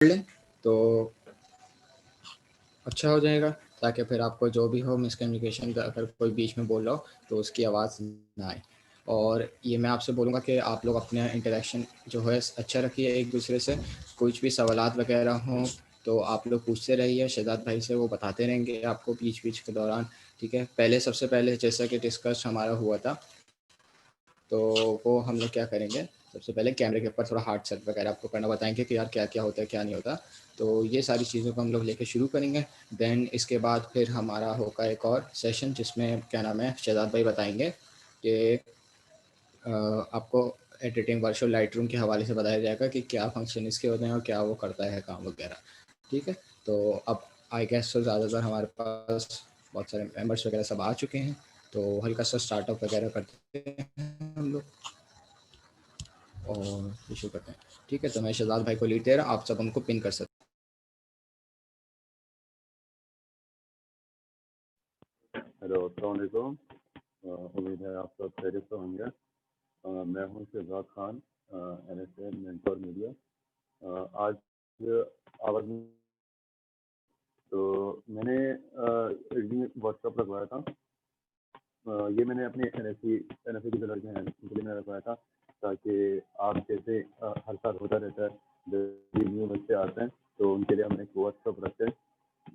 लें तो अच्छा हो जाएगा, ताकि फिर आपको जो भी हो मिसकम्युनिकेशन का अगर कोई बीच में बोल रहा हो तो उसकी आवाज़ ना आए। और ये मैं आपसे बोलूँगा कि आप लोग अपने इंटरेक्शन जो है अच्छा रखिए एक दूसरे से। कुछ भी सवालात वगैरह हों तो आप लोग पूछते रहिए, शहजाद भाई से वो बताते रहेंगे आपको बीच बीच के दौरान। ठीक है, पहले सबसे पहले जैसा कि डिस्कस हमारा हुआ था, तो वो हम लोग क्या करेंगे, सबसे पहले कैमरे के ऊपर थोड़ा हार्ड सेट वगैरह आपको करना बताएंगे कि यार क्या क्या होता है क्या नहीं होता। तो ये सारी चीज़ों को हम लोग लेके शुरू करेंगे। देन इसके बाद फिर हमारा होगा एक और सेशन जिसमें क्या नाम है शहजाद भाई बताएंगे कि आपको एडिटिंग वर्कशॉप लाइट रूम के हवाले से बताया जाएगा कि क्या फंक्शन इसके होते हैं और क्या वो करता है काम वगैरह। ठीक है, तो अब आई गेस तो ज़्यादातर हमारे पास बहुत सारे मेंबर्स वगैरह सब आ चुके हैं, तो हल्का सा स्टार्टअप वगैरह करते हैं हम लोग और इशू करते हैं। ठीक है, तो मैं शहजाद भाई को लीड दे रहा, आप सब उनको पिन कर सकते हेलो, अस्सलाम वालेकुम। उम्मीद है आप सब खैरियत से होंगे। मैं हूं Shahzad Khan, NSA mentor media. आज आवाज़ में तो मैंने एडिटिंग वर्कशॉप रखवाया था। ये मैंने अपने NSA के जो लड़के हैं उनके लिए मैंने रखवाया था, ताकि आप जैसे हर साल होता रहता है, जब न्यू बच्चे आते हैं तो उनके लिए हम एक वर्कशॉप रखते हैं।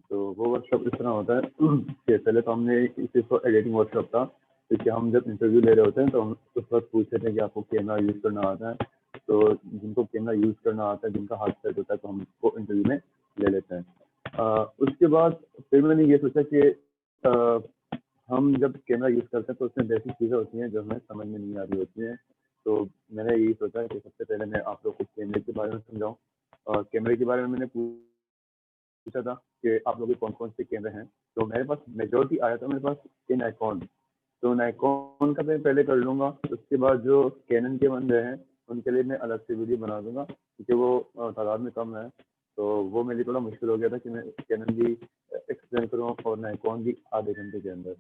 तो वो वर्कशॉप इस तरह होता है कि पहले तो हमने सिर्फ एडिटिंग वर्कशॉप था, क्योंकि हम जब इंटरव्यू ले रहे होते हैं तो हम उस वक्त पूछते थे कि आपको कैमरा यूज़ करना आता है। तो जिनको कैमरा यूज़ करना आता है, जिनका हाथ सेट होता है, तो हम उसको इंटरव्यू में ले लेते हैं। उसके बाद फिर मैंने ये सोचा कि हम जब कैमरा यूज़ करते हैं तो उसमें बेसिक चीज़ें होती हैं जो हमें समझ में नहीं आ रही होती हैं। तो मैंने यही सोचा कि सबसे पहले मैं आप लोग को कैमरे के बारे में समझाऊँ। कैमरे के बारे में मैंने पूछा था कि आप लोगों के कौन-कौन से कैमरे हैं, तो मेरे पास मेजॉरिटी आया था मेरे पास कि नायकॉन। तो नायकॉन का मैं पहले कर लूँगा, उसके बाद जो कैनन के बंदे हैं, उनके लिए मैं अलग से वीडियो बना दूँगा, क्योंकि वो तादाद में कम है, तो वो मेरे लिए थोड़ा मुश्किल हो गया था कि मैं कैनन भी एक्सप्लेन करूँ और नायकॉन भी आधे घंटे के अंदर।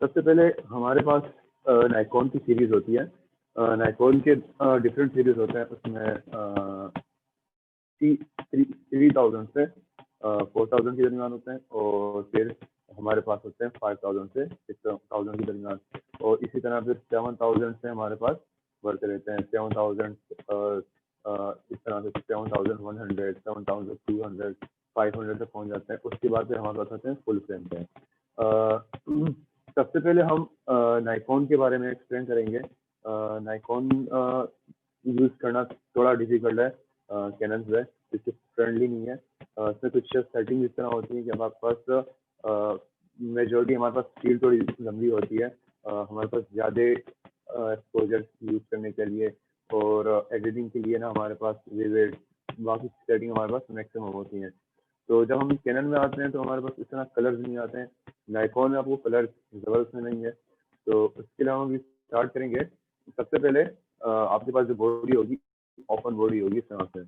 सबसे पहले हमारे पास नायकॉन की सीरीज़ होती है। नायकॉन के डिफरेंट सीरीज़ होते हैं, उसमें 3000 से 4000 के दरमियान होते हैं, और फिर हमारे पास होते हैं 5000 से 6000 के दरमियान, और इसी तरह फिर 7000 से हमारे पास बढ़ते रहते हैं। 7000 इस तरह से 7100, 7200, 500 तक पहुंच जाते हैं। उसके बाद फिर हमारे पास होते हैं फुल फ्रेम पे। सबसे पहले हम नायकॉन के बारे में एक्सप्लेन करेंगे। नायकॉन यूज़ करना थोड़ा डिफिकल्ट है कैनन से, क्योंकि फ्रेंडली नहीं है। इसमें कुछ सेटिंग इस तरह होती है कि हमारे पास मेजॉरिटी हमारे पास स्पीड थोड़ी लंबी होती है, हमारे पास ज़्यादा एक्सपोजर यूज़ करने के लिए, और एडिटिंग के लिए ना हमारे पास विविड बाकी सेटिंग हमारे पास मैक्सिमम होती हैं। तो जब हम कैनन में आते हैं तो हमारे पास इस तरह कलर्स नहीं आते हैं। नायकॉन में आपको कलर ज़बरदस्त मिलेंगे। तो उसके लिए हम स्टार्ट करेंगे। सबसे पहले आपके पास जो बॉडी होगी, ओपन बॉडी होगी इस तरह से।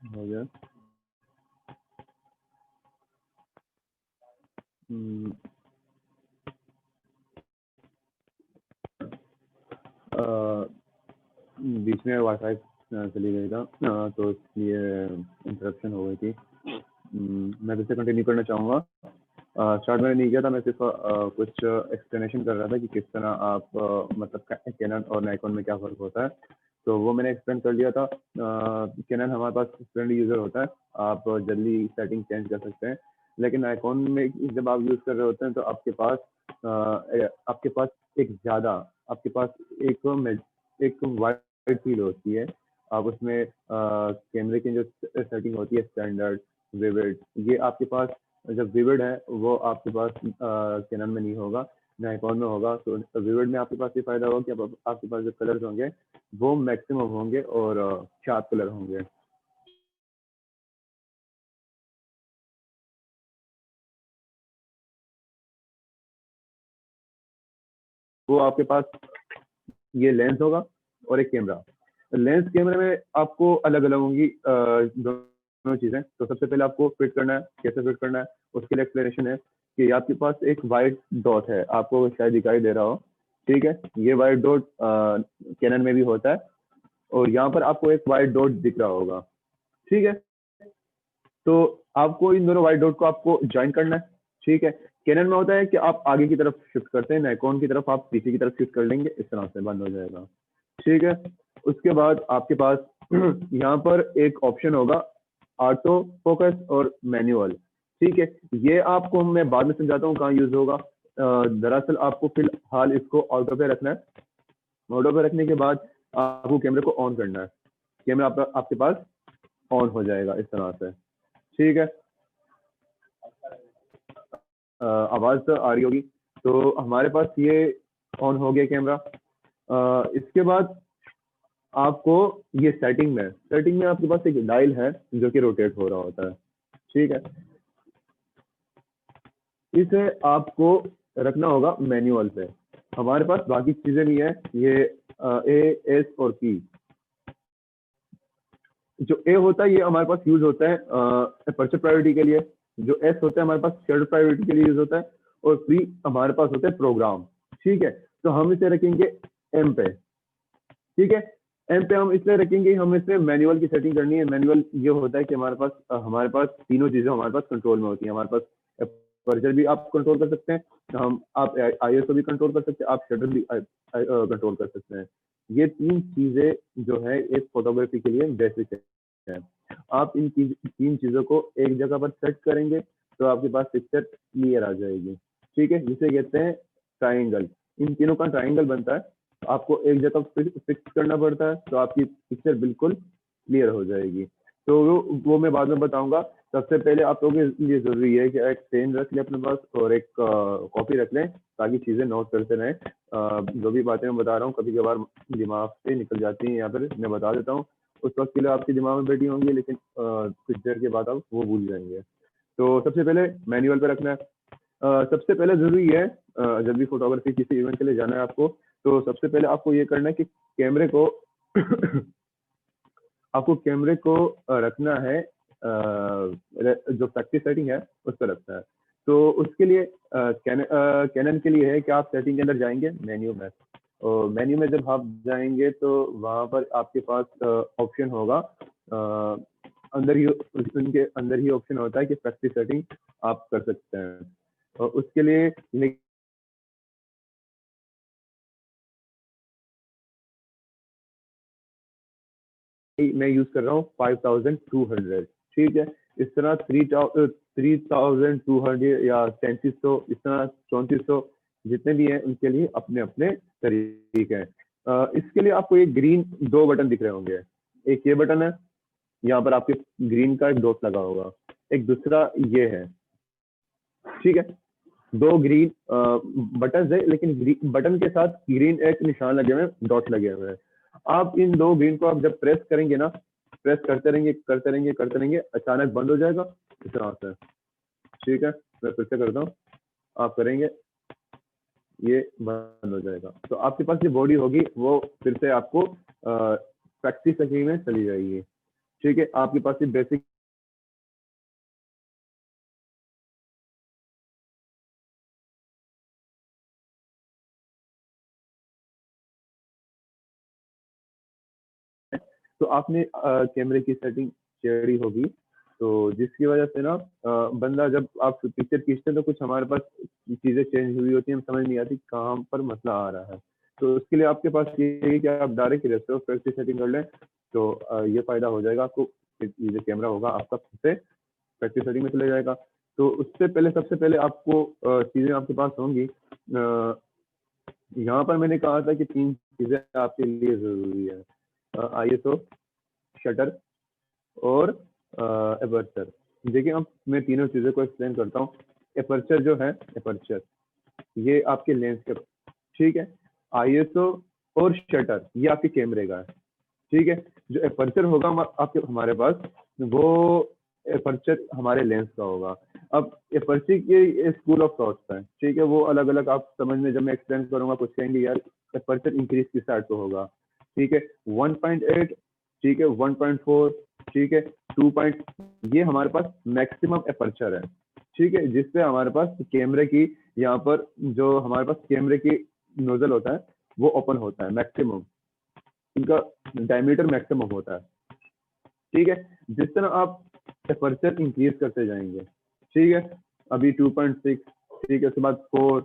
हो गया। बीच में वाईफाई चली गई था, तो इसलिए इंटरप्शन हो गई थी। मैं फिर से कंटिन्यू करना चाहूँगा। स्टार्ट मैंने नहीं किया था, मैं सिर्फ कुछ एक्सप्लेनेशन कर रहा था कि किस तरह आप मतलब कैनन और नाइकॉन में क्या फ़र्क होता है, तो वो मैंने एक्सप्लेन कर लिया था। कैनन हमारे पास फ्रेंडली यूज़र होता है, आप जल्दी सेटिंग चेंज कर सकते हैं, लेकिन नाइकॉन में जब आप यूज़ कर रहे होते हैं तो आपके पास एक वाइड फील्ड होती है। आप उसमें कैमरे की जो सेटिंग होती है, स्टैंडर्ड, विविड, ये आपके पास जब विविड है वो आपके पास कैनन में नहीं होगा, नाइकॉन में होगा। तो विविड में आपके पास ये फायदा होगा कि आपके पास जो कलर्स होंगे वो मैक्सिमम होंगे और शार्प कलर होंगे। वो आपके पास ये लेंस होगा और एक कैमरा। लेंस कैमरे में आपको अलग अलग होंगी दोनों चीजें। तो सबसे पहले आपको फिट करना है, कैसे फिट करना है उसके लिए एक्सप्लेनेशन है कि आपके पास एक वाइट डॉट है, आपको शायद दिखाई दे रहा हो, ठीक है। ये वाइट डॉट कैनन में भी होता है और यहाँ पर आपको एक वाइट डॉट दिख रहा होगा, ठीक है। तो आपको इन दोनों वाइट डॉट को आपको ज्वाइन करना है, ठीक है। कैनन में होता है कि आप आगे की तरफ शिफ्ट करते हैं, नाइकॉन की तरफ आप पीछे की तरफ शिफ्ट कर लेंगे, इस तरह से बंद हो जाएगा, ठीक है। उसके बाद आपके पास यहाँ पर एक ऑप्शन होगा ऑटो फोकस और मैनुअल, ठीक है। ये आपको मैं बाद में समझाता हूँ कहाँ यूज होगा। दरअसल आपको फिलहाल इसको ऑटो पे रखना है। ऑटो पे रखने के बाद आपको कैमरे को ऑन करना है, कैमरा आपके पास ऑन हो जाएगा इस तरह से, ठीक है। आवाज तो आ रही होगी। तो हमारे पास ये ऑन हो गया कैमरा। इसके बाद आपको ये सेटिंग में आपके पास एक डायल है जो कि रोटेट हो रहा होता है, ठीक है। इसे आपको रखना होगा मैनुअल पे। हमारे पास बाकी चीजें भी हैं, ये ए, एस और पी। जो ए होता है ये हमारे पास यूज होता है अपर्चर प्रायोरिटी के लिए, जो एस होता है हमारे पास शेडो प्रायोरिटी के लिए यूज होता है, और पी हमारे पास होता है प्रोग्राम, ठीक है। तो हम इसे रखेंगे एम पे, ठीक है। एम पे हम इसलिए रखेंगे, हम इसमें मैनुअल की सेटिंग करनी है। मैनुअल ये होता है कि हमारे पास तीनों चीजें हमारे पास कंट्रोल में होती हैं। हमारे पास अपर्चर भी आप कंट्रोल कर सकते हैं, आप आईएसओ भी कंट्रोल कर सकते हैं, आप शटर भी कंट्रोल कर सकते हैं। ये तीन चीजें जो है एक फोटोग्राफी के लिए बेसिक है। आप इन तीन चीजों को एक जगह पर सेट करेंगे तो आपके पास पिक्चर क्लियर आ जाएगी, ठीक है। जिसे कहते हैं ट्राइंगल। इन तीनों का ट्राइंगल बनता है, आपको एक जगह फिक्स करना पड़ता है तो आपकी पिक्चर बिल्कुल क्लियर हो जाएगी। तो वो मैं बाद में बताऊंगा। सबसे पहले आप लोगों के लिए जरूरी है कि एक पेन रख लें अपने पास और एक कॉपी रख लें ताकि चीजें नोट करते रहें। जो भी बातें मैं बता रहा हूँ कभी कभार दिमाग से निकल जाती हैं या फिर मैं बता देता हूँ, उस वक्त के लिए आपके दिमाग में बैठी होंगी, लेकिन कुछ देर के बाद आप वो भूल जाएंगे। तो सबसे पहले मैनुअल पे रखना है। सबसे पहले जरूरी है जब भी फोटोग्राफी किसी इवेंट के लिए जाना है आपको, तो सबसे पहले आपको ये करना है कि कैमरे को आपको कैमरे को रखना है जो प्रैक्टिस सेटिंग है उस पर रखना है। तो उसके लिए कैनन के लिए है कि आप सेटिंग के अंदर जाएंगे मेन्यू में, और मेन्यू में जब आप जाएंगे तो वहां पर आपके पास ऑप्शन होगा, अंदर ही उनके अंदर ही ऑप्शन होता है कि प्रैक्टिस सेटिंग आप कर सकते हैं। और उसके लिए मैं यूज कर रहा हूँ 5200, ठीक है। इस तरह 3200 या 3300, इस तरह 3400 जितने भी हैं उनके लिए अपने अपने तरीके हैं। इसके लिए आपको एक ग्रीन दो बटन दिख रहे होंगे, एक ये बटन है, यहाँ पर आपके ग्रीन का एक डॉट लगा होगा, एक दूसरा ये है, ठीक है। दो ग्रीन बटन है, लेकिन बटन के साथ ग्रीन एक निशान लगे हुए हैं, डॉट लगे हुए हैं। आप इन दो ग्रीन को आप जब प्रेस करेंगे ना, प्रेस करते रहेंगे करते रहेंगे करते रहेंगे, अचानक बंद हो जाएगा इस तरह से, ठीक है। मैं फिर से करता हूँ, आप करेंगे ये बंद हो जाएगा। तो आपके पास ये बॉडी होगी वो फिर से आपको प्रैक्टिस में चली जाएगी। ठीक है, आपके पास ये बेसिक तो आपने कैमरे की सेटिंग छेड़ी होगी, तो जिसकी वजह से ना बंदा जब आप पिक्चर खींचते हैं तो कुछ हमारे पास चीजें चेंज हुई होती हैं, समझ नहीं आती कहाँ पर मसला आ रहा है। तो उसके लिए आपके पास ये है कि आप डायरेक्ट रेस्टोरेंट की सेटिंग कर लें, तो ये फायदा हो जाएगा आपको। ये जो कैमरा होगा आपका फिर से प्रैक्टिस सेटिंग में चले जाएगा। तो उससे पहले सबसे पहले आपको चीजें आपके पास होंगी। यहाँ पर मैंने कहा था कि 3 चीजें आपके लिए जरूरी है, ISO, शटर और एपर्चर। देखिए अब मैं तीनों चीज़ों को एक्सप्लेन करता हूँ। एपर्चर जो है, एपर्चर ये आपके लेंस का, ठीक है। ISO और शटर ये आपके कैमरे का है, ठीक है। जो एपर्चर होगा आपके हमारे पास, वो एपर्चर हमारे लेंस का होगा। अब एपर्चर के स्कूल ऑफ थॉट्स है, ठीक है, वो अलग अलग आप समझ में, जब मैं एक्सप्लेन करूंगा कुछ कहेंगे यार एपर्चर इंक्रीज किस साइड पे होगा, ठीक है। 1.8, ठीक है, 1.4, ठीक है, 2 पॉइंट, ये हमारे पास मैक्सिमम एपर्चर है, ठीक है, जिससे हमारे पास कैमरे की यहाँ पर जो हमारे पास कैमरे की नोजल होता है वो ओपन होता है, मैक्सिमम इनका डायमीटर मैक्सिमम होता है, ठीक है। जिस तरह आप एपर्चर इंक्रीज करते जाएंगे, ठीक है, अभी 2.6, ठीक है, उसके बाद 4,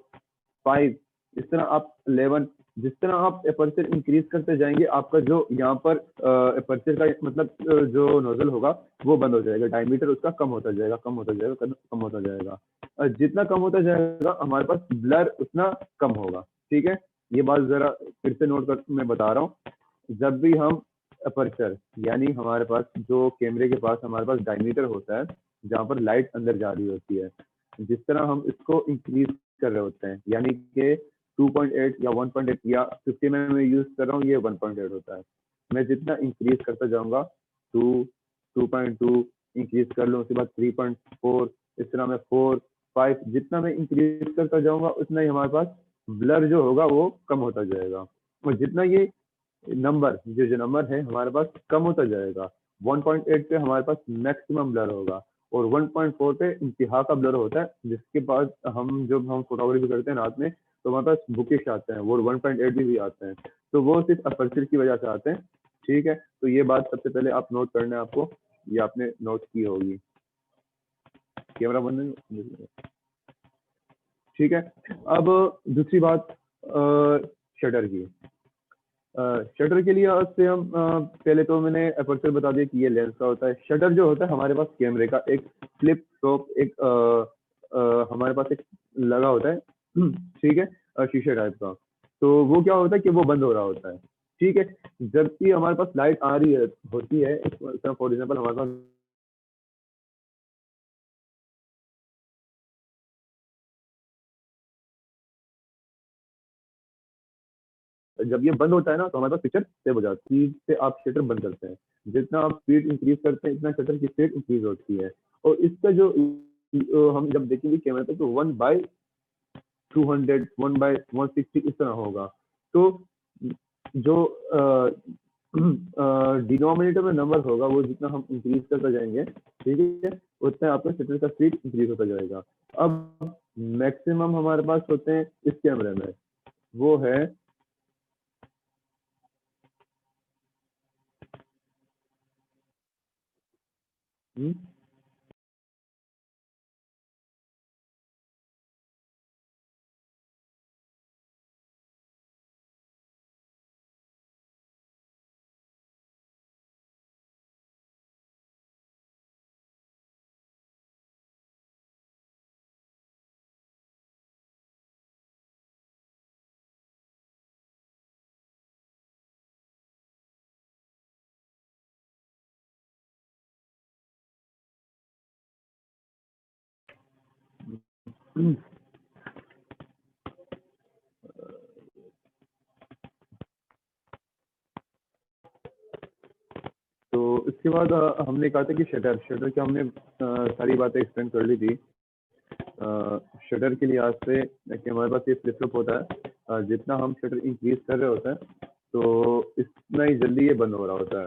5, इस तरह आप 11, जिस तरह आप एपर्चर इंक्रीज करते जाएंगे आपका जो यहाँ पर एपर्चर का मतलब जो नोजल होगा वो बंद हो जाएगा, डायमीटर उसका कम होता जाएगा, कम होता जाएगा, कम होता जाएगा। जितना कम होता जाएगा हमारे पास ब्लर उतना कम होगा, ठीक है। ये बात जरा फिर से नोट कर मैं बता रहा हूँ। जब भी हम अपर्चर यानी हमारे पास जो कैमरे के पास हमारे पास डायमीटर होता है जहाँ पर लाइट अंदर जा रही होती है, जिस तरह हम इसको इंक्रीज कर रहे होते हैं, यानी कि 2.8 या 1.8 या 50 में मैं यूज कर रहा हूँ, ये 1.8 होता है। मैं जितना इंक्रीज करता जाऊंगा 2, 2.2 इंक्रीज कर लूँ, उसके बाद 3.4, इस तरह मैं 4, 5, जितना मैं इंक्रीज करता जाऊंगा उतना ही हमारे पास ब्लर जो होगा वो कम होता जाएगा। और जितना ये नंबर जो नंबर है हमारे पास कम होता जाएगा, 1.8 पे हमारे पास मैक्सिमम ब्लर होगा और 1.4 पे इंतहा का ब्लर होता है, जिसके बाद हम जब हम फोटोग्राफी करते हैं रात में तो हमारे पास बुकिश आते हैं, वो 1.8 भी आते हैं, तो वो सिर्फ अपर्चर की वजह से आते हैं, ठीक है। तो ये बात सबसे पहले आप नोट करना है आपको, ये आपने नोट की होगी। कैमरा बंद नहीं, ठीक है। अब दूसरी बात शटर की। शटर के लिए से हम पहले तो मैंने अपर्चर बता दिया कि ये लेंस का होता है। शटर जो होता है हमारे पास कैमरे का एक फ्लिप टॉप, एक हमारे पास एक लगा होता है, ठीक है, शीशे टाइप का। तो वो क्या होता है कि वो बंद हो रहा होता है, ठीक है। जब भी हमारे पास लाइट आ रही है होती है, फॉर एग्जाम्पल हमारे पास जब ये बंद होता है ना तो हमारे पास पिक्चर सेव हो जाती है, स्पीड से आप शटर बंद करते हैं, जितना आप स्पीड इंक्रीज करते हैं इतना शटर की स्पीड इंक्रीज होती है। और इसका जो हम जब देखेंगे कैमरे पे तो 1/200, 1/160 इस तरह होगा। तो जो डिनोमिनेटर में नंबर होगा वो जितना हम इंक्रीज करते जाएंगे, ठीक है, उतना आपका शटर का स्पीड इंक्रीज होता जाएगा। अब मैक्सिमम हमारे पास होते हैं इस कैमरे में, वो है तो इसके बाद हमने कहा था कि शटर की हमने सारी बातें एक्सप्लेन कर ली थी। शटर के लिहाज से कि हमारे पास ये फ्लिप फ्लॉप होता है, जितना हम शटर इंक्रीज कर रहे होते हैं तो इतना ही जल्दी ये बंद हो रहा होता है,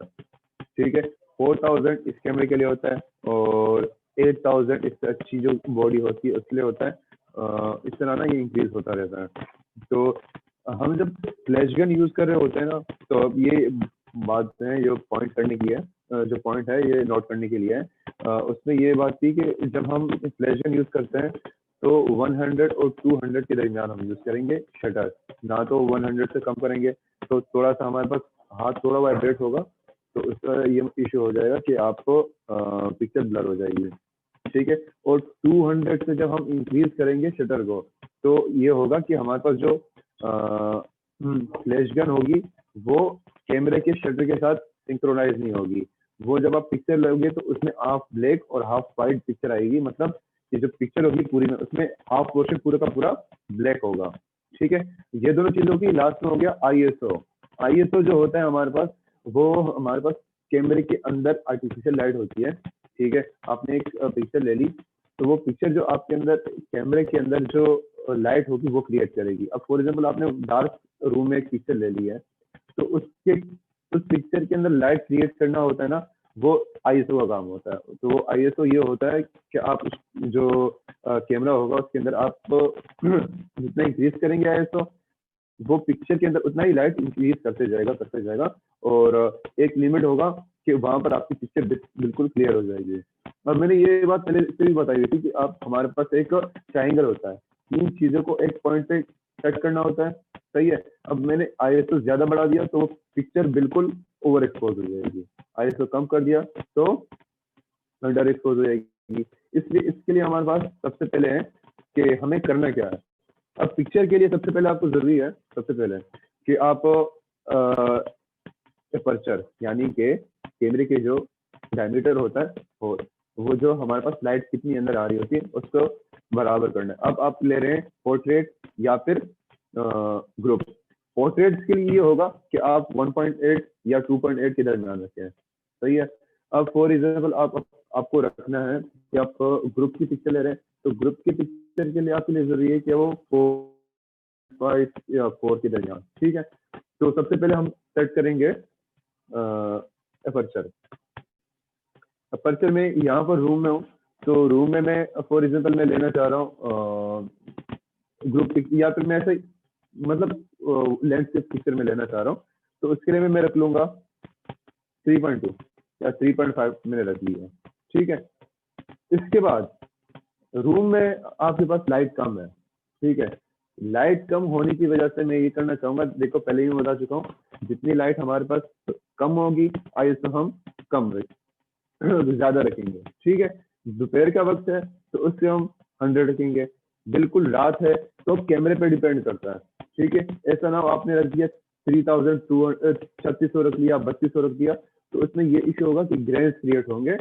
ठीक है। 4000 इस कैमरे के लिए होता है और 8000 इससे अच्छी जो बॉडी होती है उसके लिए होता है। इस तरह ना ये इंक्रीज होता रहता है। तो हम जब फ्लैश गन यूज कर रहे होते हैं ना, तो अब ये बात है जो पॉइंट करने की है, जो पॉइंट है ये नोट करने के लिए है। उसमें ये बात थी कि जब हम फ्लैश गन यूज करते हैं तो 100 और 200 के दरमियान हम यूज करेंगे शटर, ना तो 100 से कम करेंगे तो थोड़ा सा हमारे पास हाथ थोड़ा वाइब्रेट होगा, तो उसका ये इशू हो जाएगा कि आपको पिक्चर ब्लर हो जाएगी। ठीक है, और 200 से जब हम इंक्रीज करेंगे शटर को, तो ये होगा कि हमारे पास जो फ्लैश गन होगी वो कैमरे के शटर के साथ सिंक्रोनाइज नहीं होगी। वो जब आप पिक्चर लोगे तो उसमें हाफ ब्लैक और हाफ वाइट पिक्चर आएगी, मतलब ये जो पिक्चर होगी पूरी में उसमें हाफ पोर्शन पूरा का पूरा ब्लैक होगा। ठीक है, ये दोनों चीजों की लास्ट में हो गया आईएसओ। आईएसओ जो होता है हमारे पास, वो हमारे पास कैमरे के अंदर आर्टिफिशियल लाइट होती है। ठीक है, आपने एक पिक्चर ले ली, तो वो पिक्चर जो आपके अंदर कैमरे के अंदर जो लाइट होगी वो क्रिएट करेगी। अब फॉर एग्जांपल आपने डार्क रूम में एक पिक्चर ले ली है, तो उसके उस पिक्चर के अंदर लाइट क्रिएट करना होता है ना, वो आईएसओ का काम होता है। तो वो आईएसओ ये होता है कि आप जो कैमरा होगा उसके अंदर आप जितना इंक्रीज करेंगे आईएसओ, वो पिक्चर के अंदर उतना ही लाइट इंक्रीज करते जाएगा और एक लिमिट होगा कि वहां पर आपकी पिक्चर बिल्कुल क्लियर हो जाएगी। और मैंने ये बात पहले से भी बताई हुई थी कि आप हमारे पास एक ट्रायंगल होता है, तीन चीजों को एक पॉइंट पे सेट करना होता है। सही है, अब मैंने आईएसओ ज्यादा बढ़ा दिया तो वो पिक्चर बिल्कुल ओवर एक्सपोज हो जाएगी, आईएसओ कम कर दिया तो अंडर एक्सपोज हो जाएगी। इसलिए इसके लिए हमारे पास सबसे पहले है कि हमें करना क्या है। अब पिक्चर के लिए सबसे पहले आपको जरूरी है, सबसे पहले कि आप अपर्चर यानी कि कैमरे के जो डायमीटर होता है वो जो हमारे पास लाइट कितनी अंदर आ रही होती है उसको बराबर करना है। अब आप ले रहे हैं पोर्ट्रेट या फिर ग्रुप। पोर्ट्रेट के लिए ये होगा कि आप 1.8 या 2.8 के दरमियान रखें। सही है, अब फॉर एग्जाम्पल आपको रखना है कि आप ग्रुप की पिक्चर ले रहे हैं, तो ग्रुप की पिक्चर के लिए आपके लिए जरूरी है कि वो 4 या 4 के दरमियान। ठीक है, तो सबसे पहले हम सेट करेंगे अपर्चर। अपर्चर में यहाँ पर रूम में हूँ, तो रूम में मैं फॉर एग्जाम्पल मैं लेना चाह रहा हूँ ग्रुप या फिर मैं ऐसे मतलब लैंडस्केप पिक्चर में लेना चाह रहा हूँ, तो उसके लिए मैं रख लूंगा 3.2 या 3.5 मैंने रख लिया। ठीक है, इसके बाद रूम में आपके पास लाइट कम है। ठीक है, लाइट कम होने की वजह से मैं ये करना चाहूंगा, देखो पहले ही मैं बता चुका हूँ, जितनी लाइट हमारे पास कम होगी आईएसओ हम कम ज्यादा रखेंगे। ठीक है, दोपहर का वक्त है तो उससे हम 100 रखेंगे, बिल्कुल रात है तो कैमरे पे डिपेंड करता है। ठीक है, ऐसा ना हो आपने रख दिया 3600 रख लिया, 3200 रख दिया, तो उसमें ये इशू होगा कि ग्रेन्स क्रिएट होंगे।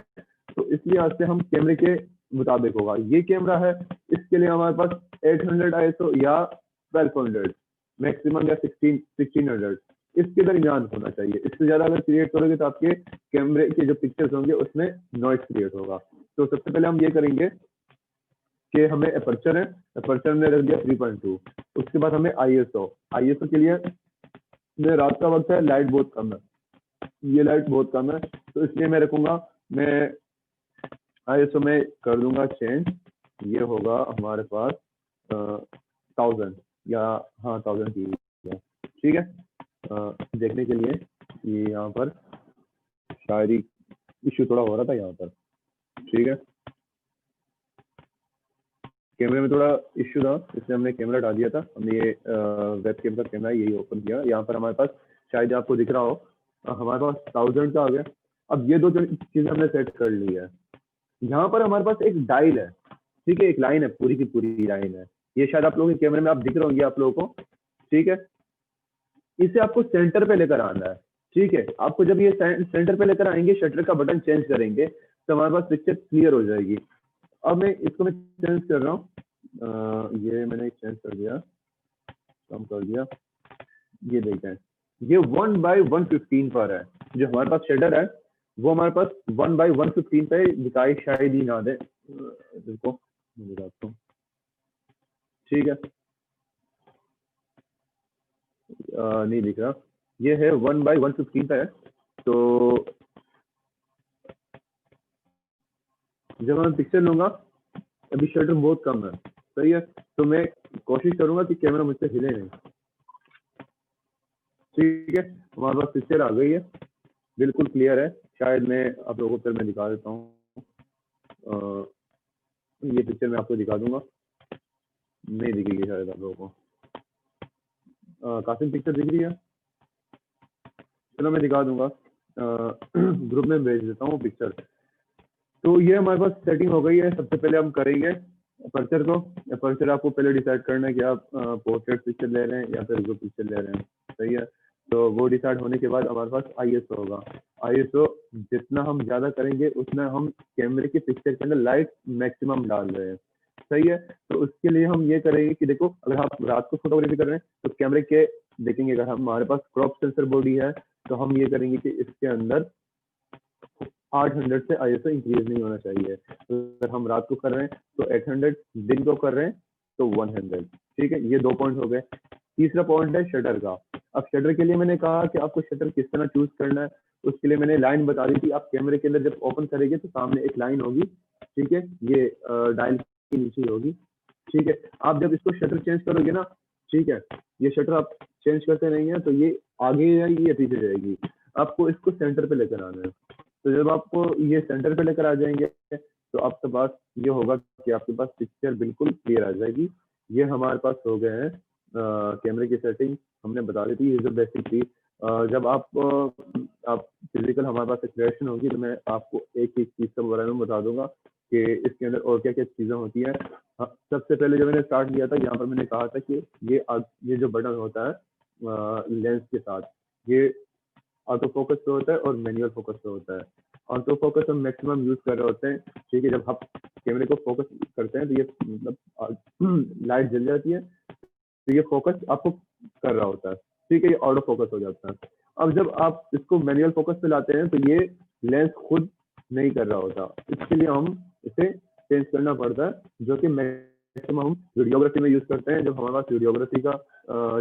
तो इसलिए आज से हम कैमरे के मुताबिक होगा। ये कैमरा है, इसके लिए हमारे पास 800 आईएसओ या 1200 मैक्सिमम या 1600 इसके दरमियान होना चाहिए। इससे ज्यादा अगर क्रिएट करोगे तो आपके कैमरे के जो पिक्चर्स होंगे उसमें नॉइस क्रिएट होगा। तो सबसे पहले हम ये करेंगे कि हमें अपर्चर है, अपर्चर ने रख दिया 3.2। उसके बाद हमें आईएसओ के लिए मैं रात का वक्त है, लाइट बहुत कम है, ये लाइट बहुत कम है, तो इसलिए मैं रखूंगा, मैं आईएसओ में कर दूंगा चेंज, ये होगा हमारे पास 1000 या हाँ 1000 की है। ठीक है, देखने के लिए ये यहाँ पर शायरी इश्यू थोड़ा हो रहा था यहाँ पर। ठीक है, कैमरे में थोड़ा इश्यू था इसलिए हमने कैमरा हटा दिया था। हमने ये वेब कैम का कैमरा यही ओपन किया। यहाँ पर हमारे पास शायद आपको दिख रहा हो, हमारे पास 1000 का आ गया। अब ये दो चीजें हमने सेट कर ली है। यहाँ पर हमारे पास एक डायल है, ठीक है, एक लाइन है, पूरी की पूरी लाइन है। ये शायद आप लोगों के कैमरे में आप दिख रहे होंगे आप लोगों को। ठीक है, इसे आपको सेंटर पे लेकर आना है। ठीक है, आपको जब ये सेंटर पे लेकर आएंगे, शटर का बटन चेंज करेंगे तो हमारे पास पिक्चर क्लियर हो जाएगी। अब मैं इसको मैं चेंज कर रहा हूँ, ये मैंने चेंज कर दिया, कम कर दिया। ये देखते हैं, ये 1/115 पर है। जो हमारे पास शटर है वो हमारे पास 1/115 पे दिखाई शायद ही ना दे, देखो मैं बताता हूँ। ठीक है, नहीं दिख रहा, ये है 1/115 पे है। तो जब मैं पिक्चर लूंगा, अभी शटर बहुत कम है, सही है, तो मैं कोशिश करूंगा कि कैमरा मुझसे हिले नहीं। ठीक है, हमारे पास पिक्चर आ गई है, बिल्कुल क्लियर है। शायद मैं आप लोगों को फिर मैं दिखा देता हूँ, ये पिक्चर मैं आपको दिखा दूंगा, नहीं दिखेगी शायद आप लोगों को। कासिम पिक्चर दिख रही है? चलो मैं दिखा दूंगा, ग्रुप में भेज देता हूँ पिक्चर। तो ये हमारे पास सेटिंग हो गई है। सबसे पहले हम करेंगे अपर्चर को। अपर्चर आपको पहले डिसाइड करना है कि आप पोर्ट्रेट पिक्चर ले रहे हैं या फिर ग्रुप पिक्चर ले रहे हैं, सही है। तो वो डिसाइड होने के बाद हमारे पास आईएसओ होगा। आईएसओ जितना हम ज़्यादा करेंगे उतना हम कैमरे के पिक्चर के अंदर लाइट मैक्सिमम डाल रहे हैं, सही है। तो उसके लिए हम ये करेंगे कि देखो, अगर आप रात को फोटोग्राफी कर रहे हैं तो कैमरे के देखेंगे, अगर हमारे पास क्रॉप सेंसर बॉडी है तो हम ये करेंगे कि इसके अंदर 800 से आईएसओ इंक्रीज नहीं होना चाहिए। तो अगर हम रात को कर रहे हैं तो 800, दिन को कर रहे हैं तो 100। ठीक है, ये 2 पॉइंट हो गए। तीसरा पॉइंट है शटर का। अब शटर के लिए मैंने कहा कि आपको शटर किस तरह चूज करना है, उसके लिए मैंने लाइन बता दी थी। आप कैमरे के अंदर जब ओपन करेंगे तो सामने एक लाइन होगी, ठीक है, ये डायल के नीचे होगी। ठीक है, आप जब इसको शटर चेंज करोगे ना, ठीक है, ये शटर आप चेंज करते रहेंगे तो ये आगे जाएगी या पीछे जाएगी, आपको इसको सेंटर पे लेकर आना है। तो जब आपको ये सेंटर पे लेकर आ जाएंगे तो आपके पास ये होगा कि आपके पास पिक्चर बिल्कुल क्लियर आ जाएगी। ये हमारे पास हो गए हैं कैमरे की सेटिंग, हमने बता दी थी, ये जो बेसिक थी। जब आप फिजिकल हमारे पास एक्सप्रेशन होगी तो मैं आपको एक एक चीज़ के बारे में बता दूंगा कि इसके अंदर और क्या क्या चीज़ें होती हैं। हाँ, सबसे पहले जब मैंने स्टार्ट किया था यहाँ पर मैंने कहा था कि ये जो बटन होता है लेंस के साथ, ये ऑटो फोकस पे होता है और मैनुअल फोकस पे होता है। ऑटो फोकस हम मैक्सिमम यूज कर रहे होते हैं, ठीक है, जब आप कैमरे को फोकस करते हैं तो ये मतलब लाइट जल जाती है तो ये फोकस आपको कर रहा होता है, ठीक है, ये ऑटो फोकस हो जाता है। अब जब आप इसको मैनुअल फोकस पे लाते हैं तो ये लेंस खुद नहीं कर रहा होता, इसके लिए हम इसे चेंज करना पड़ता है, जो कि मैक्सिमम हम वीडियोग्राफी में यूज करते हैं। जब हमारे पास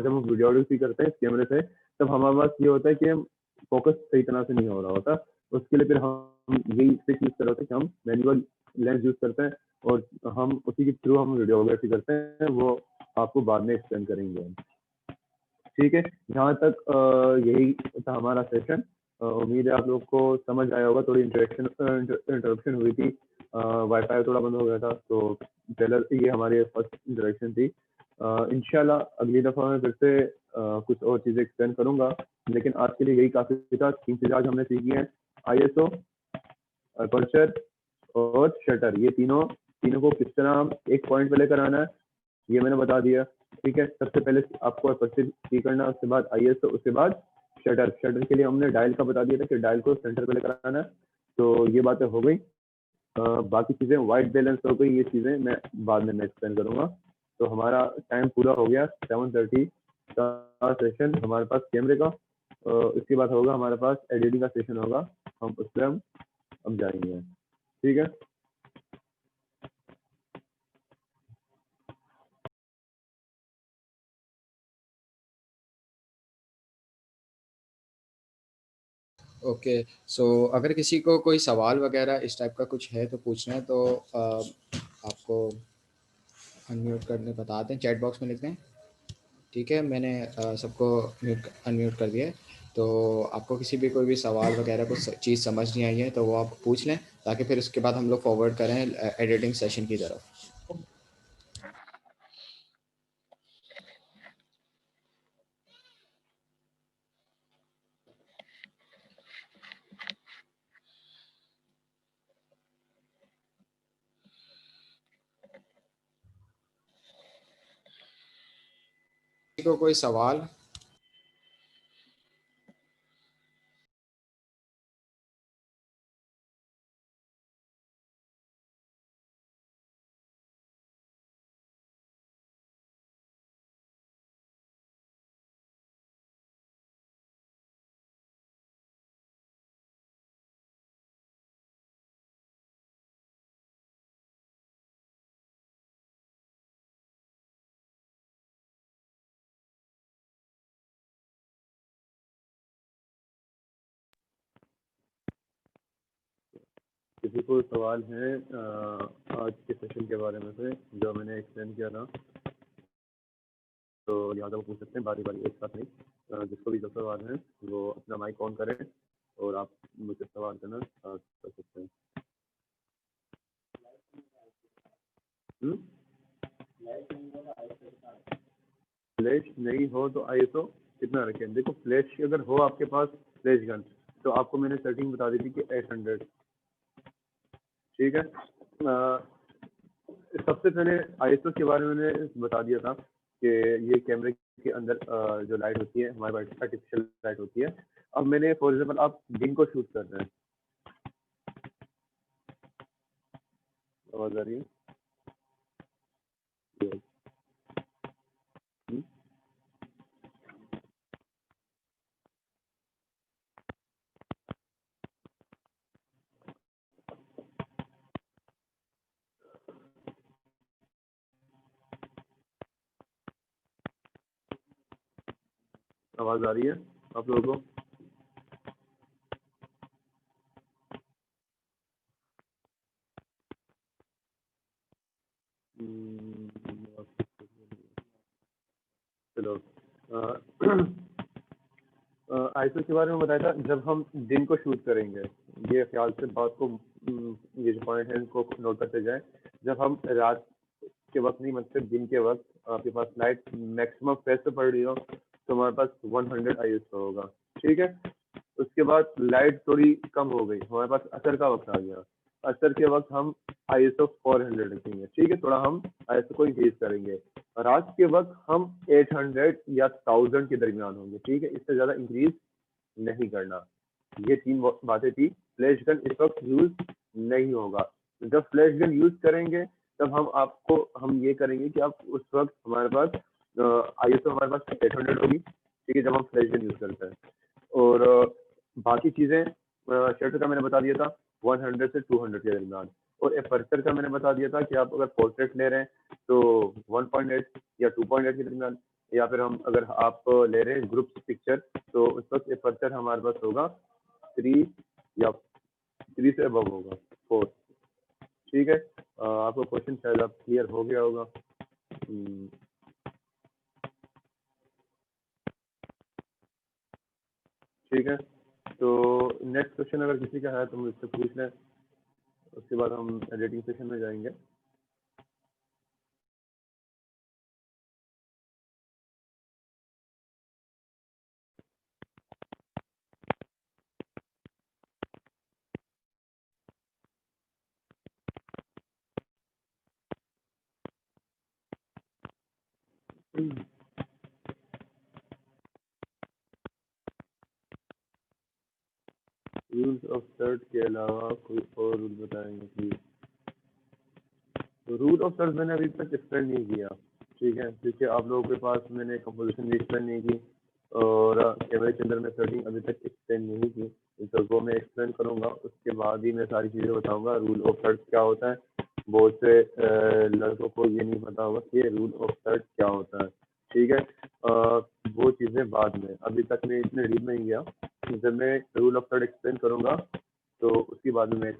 जब हम वीडियोग्राफी करते हैं इस कैमरे से, तब हमारे पास ये होता है कि हम फोकस सही तरह से नहीं हो रहा होता। उसके लिए फिर हम यही ट्रिक यूज कर रहे होते हैं कि हम मैनुअल लेंस यूज करते हैं और हम उसी के थ्रू हम वीडियोग्राफी करते हैं, वो आपको बाद में एक्सप्लेन करेंगे। ठीक है, यहाँ तक यही था हमारा सेशन। उम्मीद है आप लोग को समझ आया होगा। थोड़ी इंटरप्शन हुई थी, वाईफाई थोड़ा बंद हो गया था, तो पहले ये हमारी फर्स्ट इंटरेक्शन थी। इंशाल्लाह अगली दफ़ा मैं फिर से कुछ और चीज़ें एक्सप्लेन करूँगा, लेकिन आज के लिए यही काफ़ी था। 3 चीज़ें आज हमने सीखी हैं, आईएसओ, अपर्चर और शटर। ये तीनों को किस तरह एक पॉइंट पे लेकर आना है ये मैंने बता दिया। ठीक है, सबसे पहले आपको अपर्चर की करना है, उसके बाद आईएसओ, उसके बाद शटर के लिए हमने डायल का बता दिया था कि डायल को सेंटर पे लेकर आना है। तो ये बातें हो गई। बाकी चीज़ें वाइट बैलेंस हो गई, ये चीज़ें मैं बाद में एक्सप्लेन करूँगा। तो हमारा टाइम पूरा हो गया, 7:30 का सेशन हमारे पास कैमरे का। इसके बाद होगा हमारे पास एडिटिंग का सेशन होगा, हम उस पर हम अब जाएंगे। ठीक है। ओके, सो अगर किसी को कोई सवाल वगैरह इस टाइप का कुछ है तो पूछना है तो आपको अनम्यूट करने बता दें, चैट बॉक्स में लिख दें। ठीक है, मैंने सबको अनम्यूट कर दिया है। तो आपको किसी भी कोई भी सवाल वगैरह कुछ चीज़ समझ नहीं आई है तो वो आप पूछ लें, ताकि फिर उसके बाद हम लोग फॉरवर्ड करें एडिटिंग सेशन की तरफ। किसी को कोई सवाल? किसी को सवाल है आज के सेशन के बारे में से जो मैंने एक्सप्लेन किया था, तो यहाँ वो पूछ सकते हैं बारी बारी, एक साथ नहीं। जिसको भी जो सवाल है वो अपना माइक ऑन करें और आप मुझसे सवाल करना स्टार्ट कर सकते हैं। फ्लैश नहीं हो तो आईएसओ कितना रखें? देखो फ्लैश अगर हो आपके पास फ्लैश गन, तो आपको मैंने सेटिंग बता दी थी कि 800, ठीक है। सबसे पहले आईएसओ के बारे में मैंने बता दिया था कि ये कैमरे के अंदर जो लाइट होती है हमारे पास आर्टिफिशियल लाइट होती है। अब मैंने फॉर एग्जांपल आप दिन को शूट कर रहे हैं, आवाज आ रही है? आवाज आ रही है आप लोगों को? चलो आईएसओ के बारे में बताया था जब हम दिन को शूट करेंगे। ये ख्याल से बात को ये जो पॉइंट है इनको नोट करते जाए। जब हम रात के वक्त नहीं, मतलब दिन के वक्त आपके पास लाइट मैक्सिमम फेस पे पड़ रही हो तो हमारे पास 100 आईएसओ होगा, ठीक है। उसके बाद लाइट थोड़ी कम हो गई, हमारे पास असर का वक्त आ गया। असर के वक्त हम आईएसओ 400 रखेंगे, ठीक है। थोड़ा हम आईएसओ को इंक्रीज करेंगे। रात के वक्त हम 800 या 1000 के दरमियान होंगे, ठीक है। इससे ज्यादा इंक्रीज नहीं करना। ये 3 बातें थी। फ्लैश गन इस वक्त यूज नहीं होगा। जब फ्लैश गन यूज करेंगे तब हम ये करेंगे कि आप उस वक्त हमारे पास आईएसओ हमारे पास 800 होगी, ठीक है, जब हम फ्लैश गन यूज करते हैं। और बाकी चीजें शटर का मैंने बता दिया था 100 से 200 के दरमियान। और एपर्चर का मैंने बता दिया था कि आप अगर पोर्ट्रेट ले रहे हैं तो 1.8 या 2.8 के दरमियान, या फिर हम अगर आप ले रहे हैं ग्रुप पिक्चर तो उस वक्त एपर्चर हमारे पास होगा 3 या 3 से अबव होगा, 4, ठीक है। आपको क्वेश्चन शायद अब क्लियर हो गया होगा। ठीक है, तो नेक्स्ट क्वेश्चन अगर किसी का है तो मुझसे पूछ लें, उसके बाद हम एडिटिंग सेशन में जाएंगे। रूल्स ऑफ थर्ड के अलावा कोई और रूल बताएंगे प्लीज? तो रूल ऑफ थर्ड मैंने अभी तक एक्सप्लेन नहीं किया, ठीक है, क्योंकि आप लोगों के पास मैंने कंपोजिशन भी एक्सप्लेन नहीं की और कैमरे के अंदर मैं सेटिंग अभी तक एक्सप्लेन नहीं की। तो वो मैं एक्सप्लेन करूंगा, उसके बाद ही मैं सारी चीज़ें बताऊंगा। रूल ऑफ थर्ड क्या होता है, बहुत से लड़कों को ये नहीं पता होगा कि रूल ऑफ थर्ड क्या होता है, ठीक है। वो चीज़ें बाद में, अभी तक मैं इतने डीप नहीं गया। जब मैं रूल ऑफ थर्ड एक्सप्लेन करूंगा तो उसके बाद में मैं,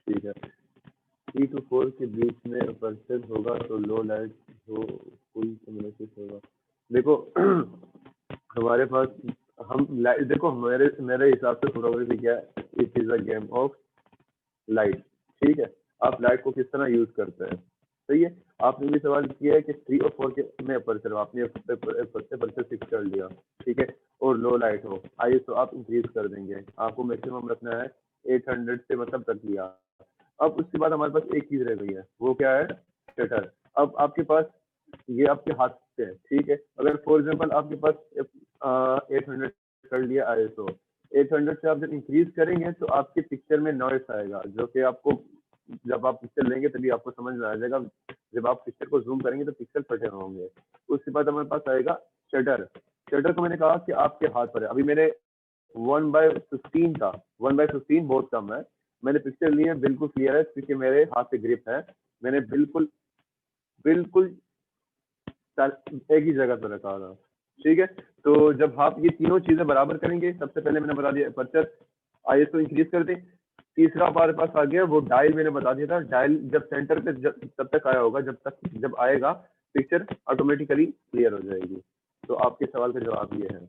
ठीक है, 3 to 4 के बीच में अपर्चर होगा तो लो लाइट हो फुल सिमुलेसिस होगा। देखो हमारे पास हम लाइट, देखो मेरे हिसाब से फोटोग्राफी क्या है, it is a game of light, ठीक है। आप लाइट को किस तरह यूज करते हैं, सही है। आपने भी सवाल किया है कि 3 और 4 के में अपर्चर, आपने अपर्चर फिक्स कर लिया, ठीक है, और लो लाइट हो, आइए तो आप इंक्रीज कर देंगे। आपको मैक्सिमम रखना है 800 से, मतलब रख लिया। अब उसके बाद हमारे पास एक चीज रह गई है, वो क्या है, शटर। अब आपके पास ये आपके हाथ से है, ठीक है। अगर फॉर एग्जांपल आपके पास 800 कर लिया आईएसओ, 800 से आप जब इंक्रीज करेंगे तो आपके पिक्चर में नॉइस आएगा, जो कि आपको जब आप पिक्चर लेंगे तभी आपको समझ में आ जाएगा। जब आप पिक्चर को जूम करेंगे तो पिक्चर फटे होंगे। उसके बाद हमारे पास आएगा शटर। शटर को मैंने कहा कि आपके हाथ पर है। अभी मैंने 1/15 था, 1/15 बहुत कम है। मैंने पिक्चर ली है, बिल्कुल क्लियर है क्योंकि मेरे हाथ पे ग्रिप है। मैंने बिल्कुल बिल्कुल एक ही जगह पर रखा था, ठीक है, तो जब आप ये तीनों चीजें बराबर करेंगे, सबसे पहले मैंने बता दिया अपर्चर आईएसओ इंक्रीज कर दें। तीसरा हमारे पास आ गया वो डायल, मैंने बता दिया था डायल जब सेंटर पे तब तक आया होगा जब आएगा पिक्चर ऑटोमेटिकली क्लियर हो जाएगी। तो आपके सवाल का जवाब ये है।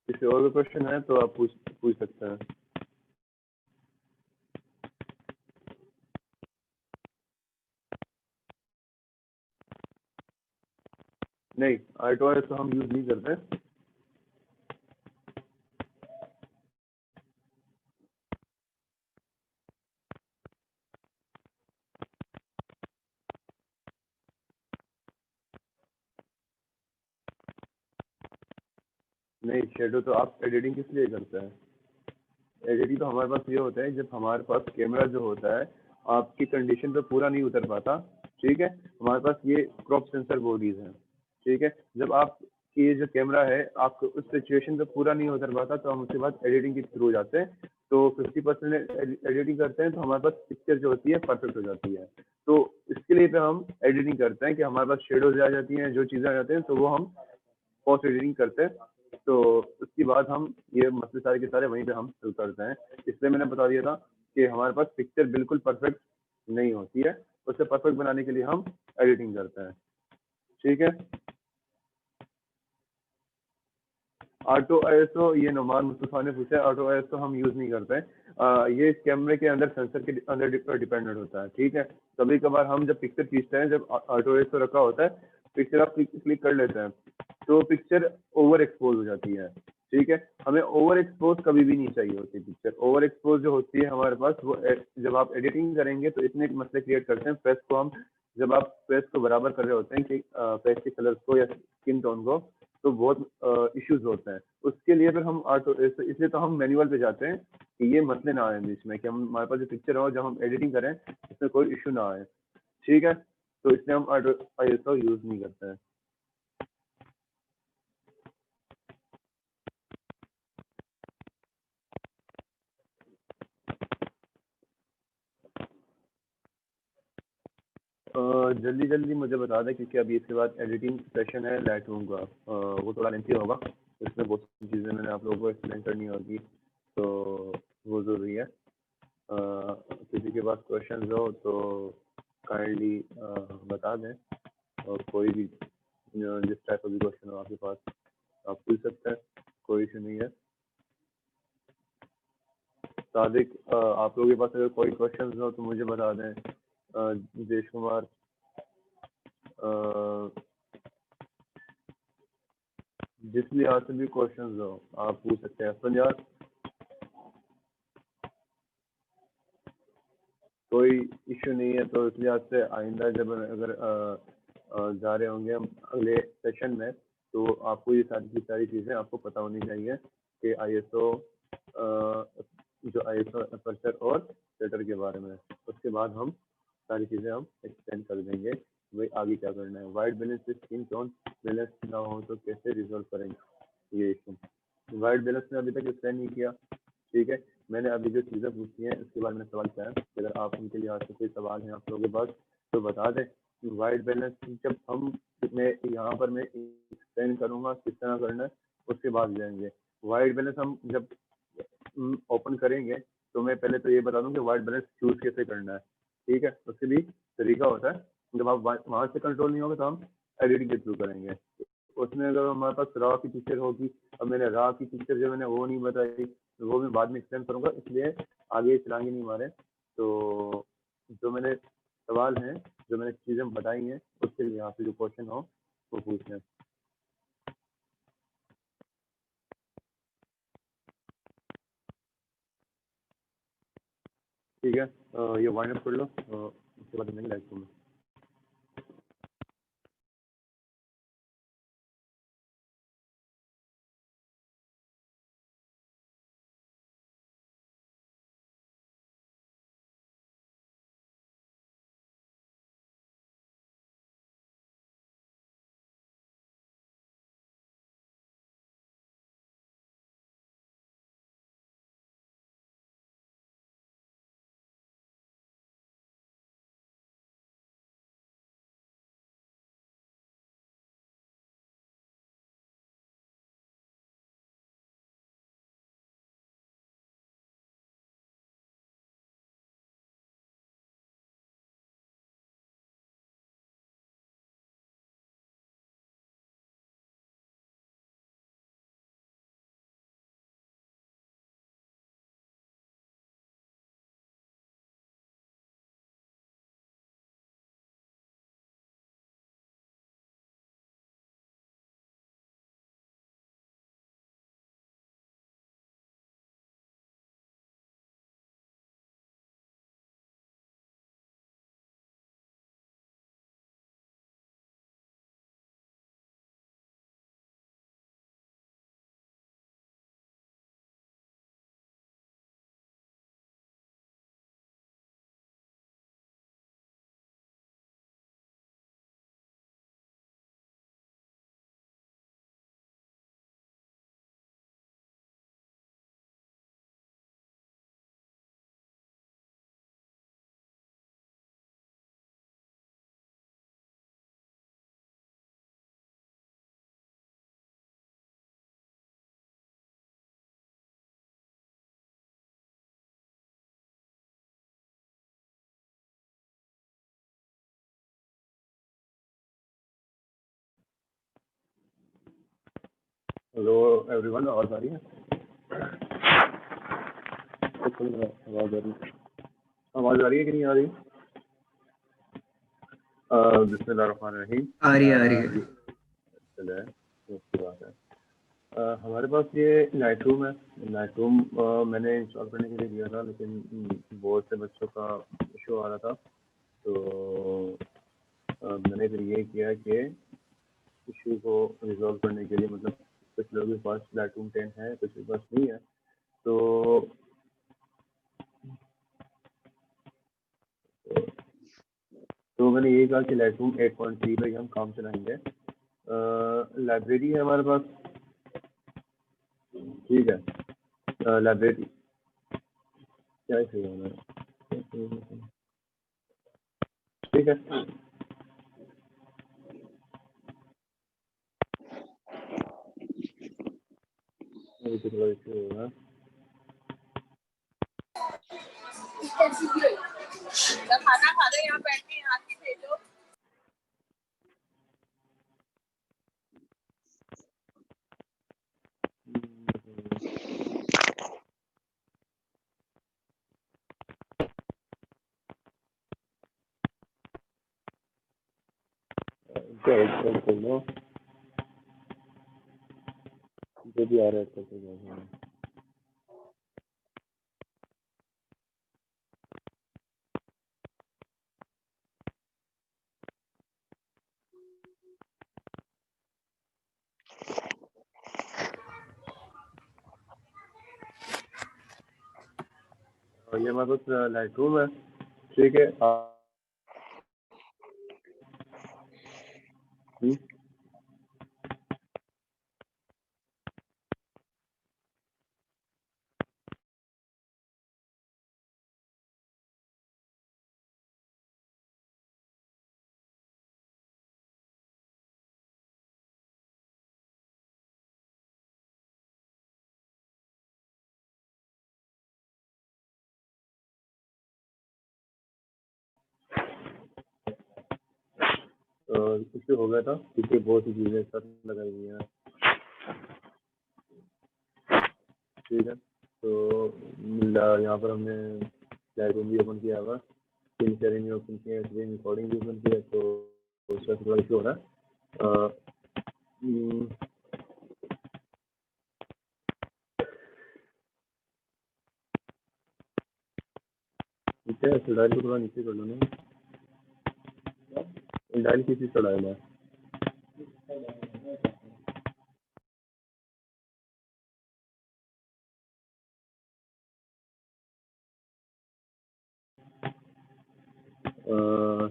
किसी और भी क्वेश्चन है तो आप पूछ सकते हैं। नहीं, आर्टोएस तो हम यूज नहीं करते। नहीं, शेडो तो आप एडिटिंग किस लिए करते हैं? एडिटिंग तो हमारे पास ये होता है जब हमारे पास कैमरा जो होता है आपकी कंडीशन पे पूरा नहीं उतर पाता, ठीक है, हमारे पास ये क्रॉप सेंसर बॉडीज हैं, ठीक है, जब आप ये जो कैमरा है आपको उस सिचुएशन पे पूरा नहीं उतर पाता तो हम उसके बाद एडिटिंग के थ्रू जाते हैं। तो 50% एडिटिंग करते हैं तो हमारे पास पिक्चर जो होती है परफेक्ट हो जाती है। तो इसके लिए पे हम एडिटिंग करते हैं कि हमारे पास शेडोज आ जाती हैं, जो चीज़ें आ जाती हैं तो वो हम पोस्ट एडिटिंग करते हैं। तो उसके बाद हम ये मसले सारे के सारे वहीं पे हम शुरू करते हैं। इसलिए मैंने बता दिया था कि हमारे पास पिक्चर बिल्कुल परफेक्ट नहीं होती है, उसे परफेक्ट बनाने के लिए हम एडिटिंग करते हैं, ठीक है। ऑटो आईएसओ ये नुमान मुस्तफा ने पूछा, ऑटो आईएसओ हम यूज नहीं करते हैं। ये इस कैमरे के अंदर सेंसर के अंदर डिपेंडेंट होता है, ठीक है। कभी कभार हम जब पिक्चर खींचते हैं, जब ऑटो आईएसओ रखा होता है, पिक्चर आप क्लिक कर लेते हैं तो पिक्चर ओवर एक्सपोज हो जाती है, ठीक है। हमें ओवर एक्सपोज कभी भी नहीं चाहिए होती पिक्चर। ओवर एक्सपोज जो होती है हमारे पास वो जब आप एडिटिंग करेंगे तो इतने मसले क्रिएट करते हैं। प्रेस को हम जब आप प्रेस को बराबर कर रहे होते हैं कि प्रेस के कलर को या स्किन टोन को, तो बहुत इश्यूज होते हैं। उसके लिए फिर हम ऑटो, इसलिए तो हम मैनुअल पे जाते हैं कि ये मसले ना आए बीच में, कि हम हमारे पास जो पिक्चर हो जब हम एडिटिंग करें इसमें कोई इशू ना आए, ठीक है। तो इसलिए हम ऑटो आईएसओ यूज नहीं करते हैं। जल्दी जल्दी मुझे बता दें क्योंकि अभी इसके बाद एडिटिंग सेशन है लाइट रूम का, वो थोड़ा लेंथी होगा, इसमें बहुत सी चीज़ें मैंने आप लोगों को एक्सप्लेन करनी होगी, तो वो ज़रूरी है। किसी के पास क्वेश्चन हो तो काइंडली बता दें, और कोई भी जिस टाइप का भी क्वेश्चन हो आपके पास आप पूछ सकते हैं, कोई इशू नहीं है। सादिक, आप लोगों के पास अगर कोई क्वेश्चन हो तो मुझे बता दें। देश कुमार, जिस लिहाज से भी क्वेश्चन हो आप पूछ सकते हैं। पंजाब, कोई इश्यू नहीं है, तो इस लिहाज से आइंदा जब अगर जा रहे होंगे हम अगले सेशन में, तो आपको ये सारी चीज़ें आपको पता होनी चाहिए कि आईएसओ, जो आईएसओ अपर्चर और शटर के बारे में। उसके बाद हम सारी चीज़ें हम एक्सप्लेन कर देंगे भाई आगे क्या करना है। वाइट बैलेंस से स्किन टोन बैलेंस ना हो तो कैसे रिजॉल्व करेंगे ये इशू। वाइट बैलेंस ने अभी तक एक्सप्लेन नहीं किया, ठीक है। मैंने अभी जो चीज़ें पूछी हैं उसके बारे में सवाल किया है, अगर आप उनके लिहाज से कोई सवाल हैं आप लोगों के पास तो बता दें। वाइट बैलेंस जब हम, मैं यहाँ पर मैं एक्सप्लेन करूँगा किस तरह करना है, उसके बाद जाएंगे। वाइट बैलेंस हम जब ओपन करेंगे तो मैं पहले तो ये बता दूं कि वाइट बैलेंस चूज कैसे करना है, ठीक है। उसके भी तरीका होता है, जब आप वहाँ से कंट्रोल नहीं होगा तो हम एडिटिंग के थ्रू करेंगे। उसमें अगर हमारे पास रॉ की पिक्चर होगी, अब मैंने रॉ की पिक्चर जो मैंने वो नहीं बताई, तो वो मैं बाद में एक्सप्लेन करूँगा, इसलिए आगे चलाएंगे नहीं हमारे। तो जो मैंने सवाल हैं, जो मैंने चीज़ें बताई हैं, उसके लिए यहाँ पे जो क्वेश्चन हो वो पूछना है, ठीक है। ये वाइंड अप कर लो, उसके बाद मिलेंगे लाइव में। हेलो एवरीवन, आवाज आ रही है? आवाज आ रही है कि नहीं आ रही? बिस्मिल्लाहिर्रहमानिर्रहीम। आ रही है। चले, अच्छी बात है। हमारे पास ये लाइट रूम है। लाइट रूम मैंने इंस्टॉल करने के लिए दिया था, लेकिन बहुत से बच्चों का इशू आ रहा था, तो मैंने फिर ये किया कि इशू को रिजॉल्व करने के लिए, मतलब कुछ लोगों के पास लाइट रूम 10 है, कुछ के पास नहीं है, तो मैंने यही कहा कि लाइट रूम 8.3 पर हम काम चलाएंगे। लाइब्रेरी है हमारे पास, ठीक है। लाइब्रेरी क्या सही होना है, ठीक है। खाना खा रहे यहाँ बैठ के, यहाँ से भेजो। जो भी आ रहा है ये हमारे पास लाइट रूम है, ठीक है। इश्यू हो गया था क्योंकि बहुत सी चीज़ें सब लगाई हुई हैं, ठीक है। तो यहाँ पर हमने लाइट रूम भी ओपन किया हुआ, स्क्रीन शेयरिंग भी ओपन किया है, स्क्रीन रिकॉर्डिंग भी ओपन किया है, तो उसका थोड़ा इशू हो रहा है। ठीक है, तो डायल को थोड़ा नीचे कर लो ना, डायल किसी से डायल है।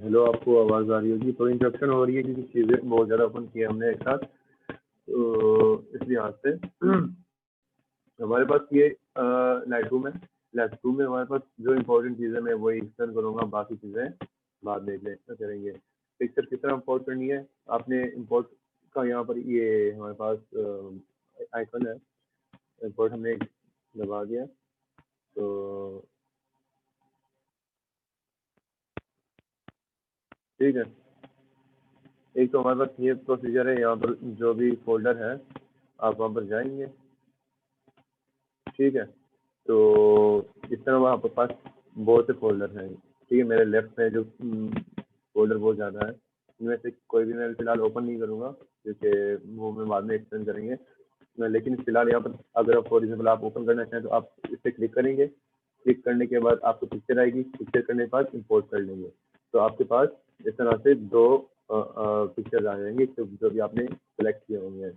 हेलो, आपको आवाज़ आ रही होगी, तो इंटरप्शन हो रही है क्योंकि चीज़ें बहुत ज़्यादा ओपन की है हमने एक साथ, तो इस लिहाज से हमारे पास ये लाइट रूम है। लाइट रूम में हमारे पास जो इम्पोर्टेंट चीज़ें मैं वही एक्सप्लेन करूँगा, बाकी चीज़ें बाद में करेंगे। पिक्चर किस तरह इम्पोर्ट करनी है, आपने इम्पोर्ट का यहाँ पर ये हमारे पास आइकन है, इम्पोर्ट हमने दबा दिया, तो ठीक है। एक तो हमारे पास ये प्रोसीजर है, यहाँ पर जो भी फोल्डर है आप वहाँ पर जाएंगे, ठीक है। तो इस तरह वहाँ पर पास बहुत से फोल्डर हैं, ठीक है। मेरे लेफ्ट में जो फोल्डर बहुत ज़्यादा है, इनमें से कोई भी मैं फिलहाल ओपन नहीं करूँगा क्योंकि वो मैं बाद में एक्सप्लेन करेंगे। लेकिन फिलहाल यहाँ पर अगर फॉर एग्जाम्पल आप ओपन करना चाहें तो आप इस पर क्लिक करेंगे, क्लिक करने के बाद आपको पिक्चर आएगी, पिक्चर करने के बाद इम्पोर्ट कर लेंगे, तो आपके पास इस तरह से दो पिक्चर्स आ जाएंगे जो भी आपने सेलेक्ट किए होंगे।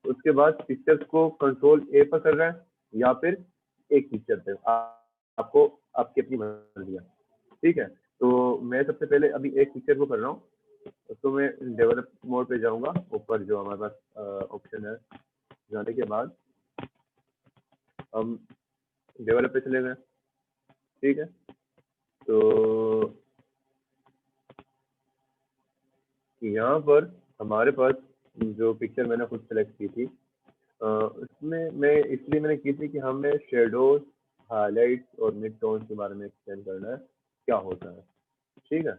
उसके बाद पिक्चर्स को कंट्रोल ए पर कर रहा है या फिर एक पिक्चर पे, आपको आपकी अपनी मर्जी है, ठीक है। तो मैं सबसे पहले अभी एक पिक्चर को कर रहा हूँ, तो मैं डेवलप मोड पे जाऊंगा, ऊपर जो हमारे पास ऑप्शन है, जाने के बाद हम डेवलप पे चले गए, ठीक है। तो यहाँ पर हमारे पास जो पिक्चर मैंने खुद सेलेक्ट की थी, उसमें मैं इसलिए मैंने की थी कि हमें शेडोज, हाईलाइट्स और मिड टोन्स के बारे में एक्सप्लेन करना है क्या होता है, ठीक है।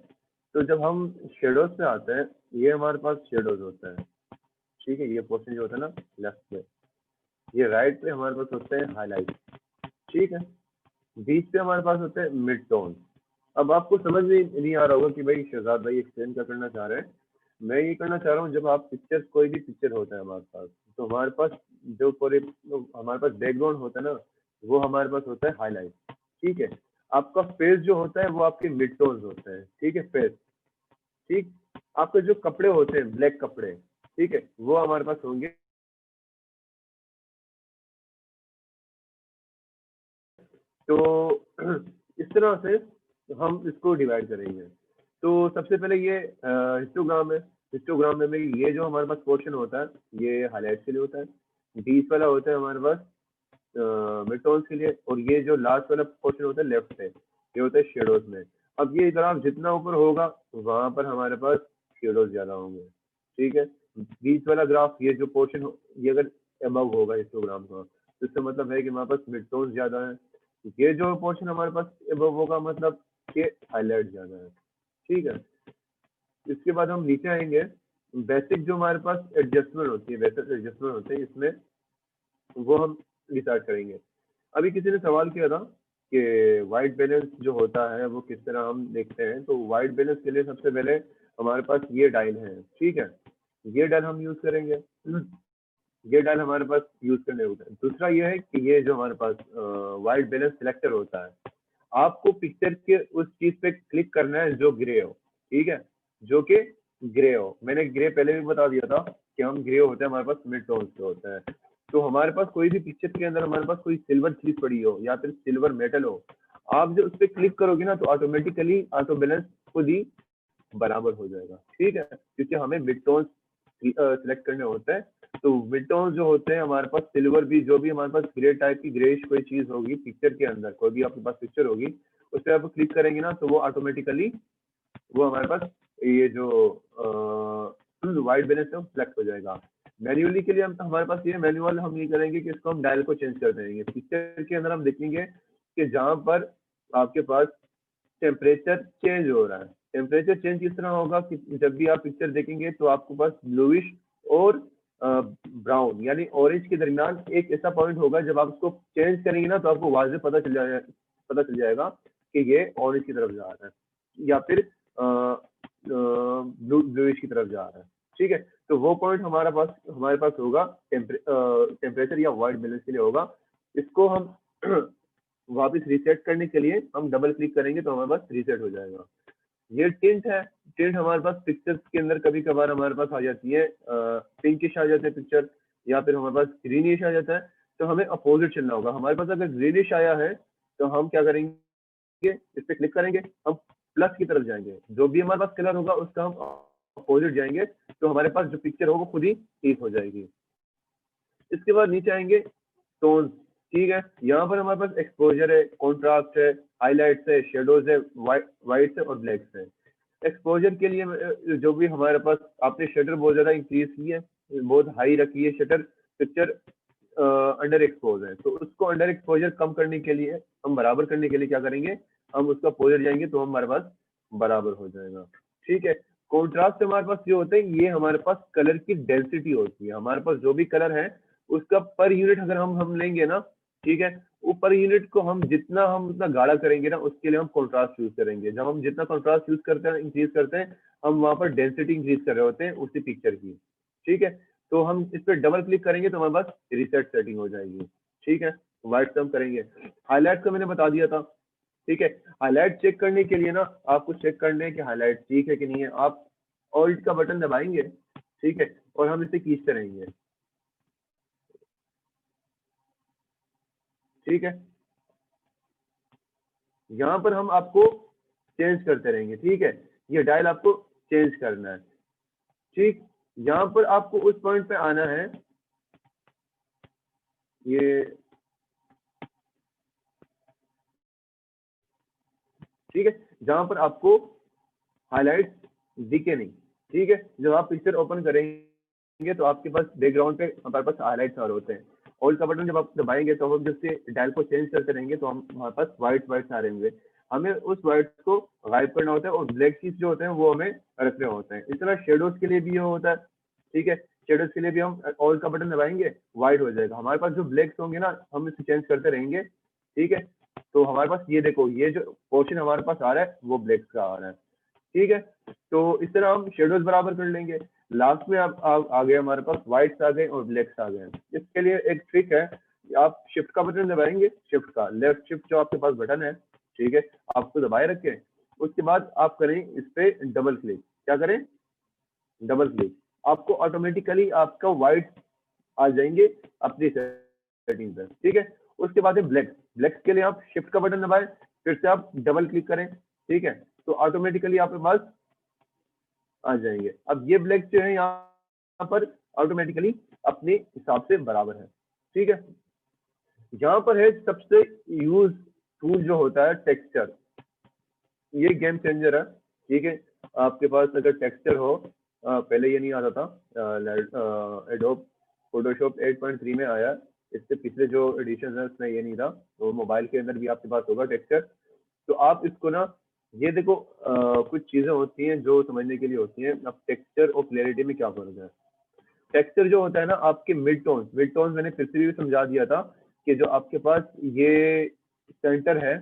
तो जब हम शेडोज पे आते हैं, ये हमारे पास शेडोज होता है, ठीक है। ये पोर्शन जो होता है ना लेफ्ट में, ये राइट पे हमारे पास होते हैं हाईलाइट, ठीक है। बीच पे हमारे पास होते हैं मिड टोन। अब आपको समझ में नहीं आ रहा होगा कि भाई शहजाद भाई एक्सप्लेन क्या करना चाह रहे हैं। मैं ये करना चाह रहा हूँ, जब आप पिक्चर, कोई भी पिक्चर होता है हमारे पास, तो हमारे पास जो पूरे हमारे पास बैकग्राउंड होता है ना, वो हमारे पास होता है हाईलाइट, ठीक है। आपका फेस जो होता है वो आपके मिड टोन्स होते हैं, ठीक है, फेस, ठीक। आपके जो कपड़े होते हैं ब्लैक कपड़े, ठीक है, वो हमारे पास होंगे। तो इस तरह से हम इसको डिवाइड करेंगे। तो सबसे पहले ये हिस्टोग्राम है। हिस्टोग्राम में ये जो हमारे पास पोर्शन होता है ये हाईलाइट के लिए होता है। बीच वाला होता है हमारे पास मिड टोन्स के लिए, और ये जो लास्ट वाला पोर्शन होता है लेफ्ट पे, ये होता है शेडोज में। अब ये ग्राफ जितना ऊपर होगा वहां पर हमारे पास शेडोज ज्यादा होंगे, ठीक है। बीच वाला ग्राफ, ये जो पोर्शन ये अगर अबव होगा हिस्टोग्राम का, तो इसका मतलब है कि हमारे पास मिड टोन्स ज्यादा है। ये जो पोर्शन हमारे पास अबव होगा मतलब कि हाईलाइट ज्यादा है, ठीक है। इसके बाद हम नीचे आएंगे। बेसिक जो हमारे पास एडजस्टमेंट होती है, बेसिक एडजस्टमेंट होते हैं इसमें, वो हम डिसाइड करेंगे। अभी किसी ने सवाल किया था कि वाइट बैलेंस जो होता है वो किस तरह हम देखते हैं। तो वाइट बैलेंस के लिए सबसे पहले हमारे पास ये डायल है, ठीक है, ये डायल हम यूज करेंगे। ये डायल हमारे पास यूज करने होता है। दूसरा ये है कि ये जो हमारे पास वाइट बैलेंस सिलेक्टर होता है, आपको पिक्चर के उस चीज पे क्लिक करना है जो ग्रे हो, ठीक है, जो कि ग्रे हो। मैंने ग्रे पहले भी बता दिया था कि हम ग्रे होते हैं, हमारे पास मिड टोन्स पे होता है। तो हमारे पास कोई भी पिक्चर के अंदर हमारे पास कोई सिल्वर चीज पड़ी हो या फिर सिल्वर मेटल हो, आप जो उस पर क्लिक करोगे ना तो ऑटोमेटिकली ऑटो बैलेंस खुद ही बराबर हो जाएगा, ठीक है, क्योंकि हमें मिड टोन्स सिलेक्ट करने होते हैं। तो मिड टोन्स जो होते हैं हमारे पास सिल्वर भी, जो भी हमारे पास ग्रे टाइप की ग्रेइश कोई चीज होगी पिक्चर के अंदर, कोई भी आपके पास पिक्चर होगी, उस पर आप क्लिक करेंगे ना तो वो ऑटोमेटिकली वो हमारे पास ये जो वाइट बैलेंस है वो सिलेक्ट हो जाएगा। मैन्युअली के लिए हम हमारे पास ये मैनुअल हम ये करेंगे कि इसको हम डायल को चेंज कर देंगे। पिक्चर के अंदर हम देखेंगे कि जहां पर आपके पास टेम्परेचर चेंज हो रहा है। टेम्परेचर चेंज किस तरह होगा कि जब भी आप पिक्चर देखेंगे तो आपके पास ब्लूइश और ब्राउन यानी ऑरेंज के दरमियान एक ऐसा पॉइंट होगा, जब आप उसको चेंज करेंगे ना तो आपको वाज़ेह पता चल जाएगा कि ये ऑरेंज की तरफ जा रहा है या फिर ब्लूइश की तरफ जा रहा है, ठीक है। तो वो पॉइंट हमारे पास होगा टेम्परेचर या वाइट बैलेंस के लिए होगा। इसको हम वापस रीसेट करने के लिए हम डबल क्लिक करेंगे तो हमारे पास रीसेट हो जाएगा। ये टिंट है। टिंट हमारे पास पिक्चर्स के अंदर कभी कभार हमारे पास आ जाती है, पिंकिश आ जाते हैं पिक्चर, या फिर हमारे पास ग्रीनिश आ जाता है। तो हमें अपोजिट चलना होगा। हमारे पास अगर ग्रीनिश आया है तो हम क्या करेंगे, इस पर क्लिक करेंगे, हम प्लस की तरफ जाएंगे, जो भी हमारे पास कलर होगा उसका हम अपोजिट जाएंगे, तो हमारे पास जो पिक्चर होगा खुद ही ठीक हो जाएगी। इसके बाद नीचे आएंगे टोन, ठीक है। यहाँ पर हमारे पास एक्सपोजर है, कॉन्ट्रास्ट है, हाईलाइट्स है, शेडोज है, वाइट्स है और ब्लैक्स है। एक्सपोजर के लिए जो भी हमारे पास, आपने शटर बहुत ज्यादा इंक्रीज की है, बहुत हाई रखी है शटर, पिक्चर अंडर एक्सपोज है, तो उसको अंडर एक्सपोजर कम करने के लिए, हम बराबर करने के लिए क्या करेंगे, हम उसका अपोजिट जाएंगे तो हमारे पास बराबर हो जाएगा, ठीक है। कॉन्ट्रास्ट हमारे पास जो होते हैं, ये हमारे पास कलर की डेंसिटी होती है। हमारे पास जो भी कलर है उसका पर यूनिट अगर हम लेंगे ना, ठीक है, वो पर यूनिट को हम जितना उतना गाढ़ा करेंगे ना, उसके लिए हम कॉन्ट्रास्ट यूज करेंगे। जब हम जितना कॉन्ट्रास्ट यूज करते हैं, इंक्रीज करते हैं, हम वहां पर डेंसिटी इंक्रीज कर रहे होते हैं उसी पिक्चर की, ठीक है। तो हम इस पर डबल क्लिक करेंगे तो हमारे पास रिसेट सेटिंग हो जाएगी, ठीक है। वाइट हम करेंगे। हाईलाइट का मैंने बता दिया था, ठीक है। हाईलाइट चेक करने के लिए ना, आपको चेक करना है कि हाईलाइट ठीक है कि नहीं है। आप ऑल्ट का बटन दबाएंगे, ठीक है, और हम इसे खींचते रहेंगे, ठीक है। यहाँ पर हम आपको चेंज करते रहेंगे, ठीक है। ये डायल आपको चेंज करना है, ठीक। यहाँ पर आपको उस पॉइंट पे आना है, ये ठीक है, जहां पर आपको हाईलाइट दिखे नहीं, ठीक है। जब आप पिक्चर ओपन करेंगे तो आपके पास बैकग्राउंड पे हमारे पास हाईलाइट्स आ रहे होते हैं। ऑल का बटन जब आप दबाएंगे तो हम जैसे डायल को चेंज करते रहेंगे तो हम हमारे पास व्हाइट आ रहे होंगे। हमें उस व्हाइट को गायब करना होता है और ब्लैक चीज जो होते हैं वो हमें रखने होते हैं। इस तरह शेडोज के लिए भी ये होता है, ठीक है। शेडोज के लिए भी हम ऑल का बटन दबाएंगे, व्हाइट हो जाएगा। हमारे पास जो ब्लैक्स होंगे ना, हम इसे चेंज करते रहेंगे, ठीक है। तो हमारे पास ये देखो, ये जो पोर्शन हमारे पास आ रहा है वो ब्लैक्स का आ रहा है, ठीक है। तो इस तरह हम शेडोज बराबर कर लेंगे। लास्ट में आप आ गए हमारे पास व्हाइट्स आ गए और ब्लैक्स आ गए। इसके लिए एक ट्रिक है, आप शिफ्ट का बटन दबाएंगे, शिफ्ट का लेफ्ट शिफ्ट जो आपके पास बटन है, ठीक है, आपको दबाए रखें। उसके बाद आप करें इस पे डबल क्लिक। क्या करें? Double click. आपको ऑटोमेटिकली आपका व्हाइट आ जाएंगे अपनी सेटिंग पे, ठीक है। उसके बाद है ब्लैक। ब्लैक के लिए आप शिफ्ट का बटन दबाएं, फिर से आप डबल क्लिक करें, ठीक है। तो ऑटोमेटिकली आपके पास आ जाएंगे। अब ये ब्लैक जो है यहाँ पर ऑटोमेटिकली अपने हिसाब से बराबर है, ठीक है। यहाँ पर है सबसे यूज टूल जो होता है टेक्सचर। ये गेम चेंजर है, ठीक है। आपके पास अगर टेक्सचर हो, पहले ये नहीं आता था, एडोब फोटोशॉप 8.3 में आया, इससे पिछले जो एडिशन है उसमें ये नहीं था। तो मोबाइल के अंदर भी आपके पास होगा टेक्सचर। तो आप इसको ना, ये देखो, कुछ चीजें होती हैं जो समझने के लिए होती हैं। अब टेक्सचर और क्लैरिटी में क्या फर्क है? टेक्सचर जो होता है ना, आपके मिड टोन मैंने फिर से भी समझा दिया था कि जो आपके पास ये सेंटर है,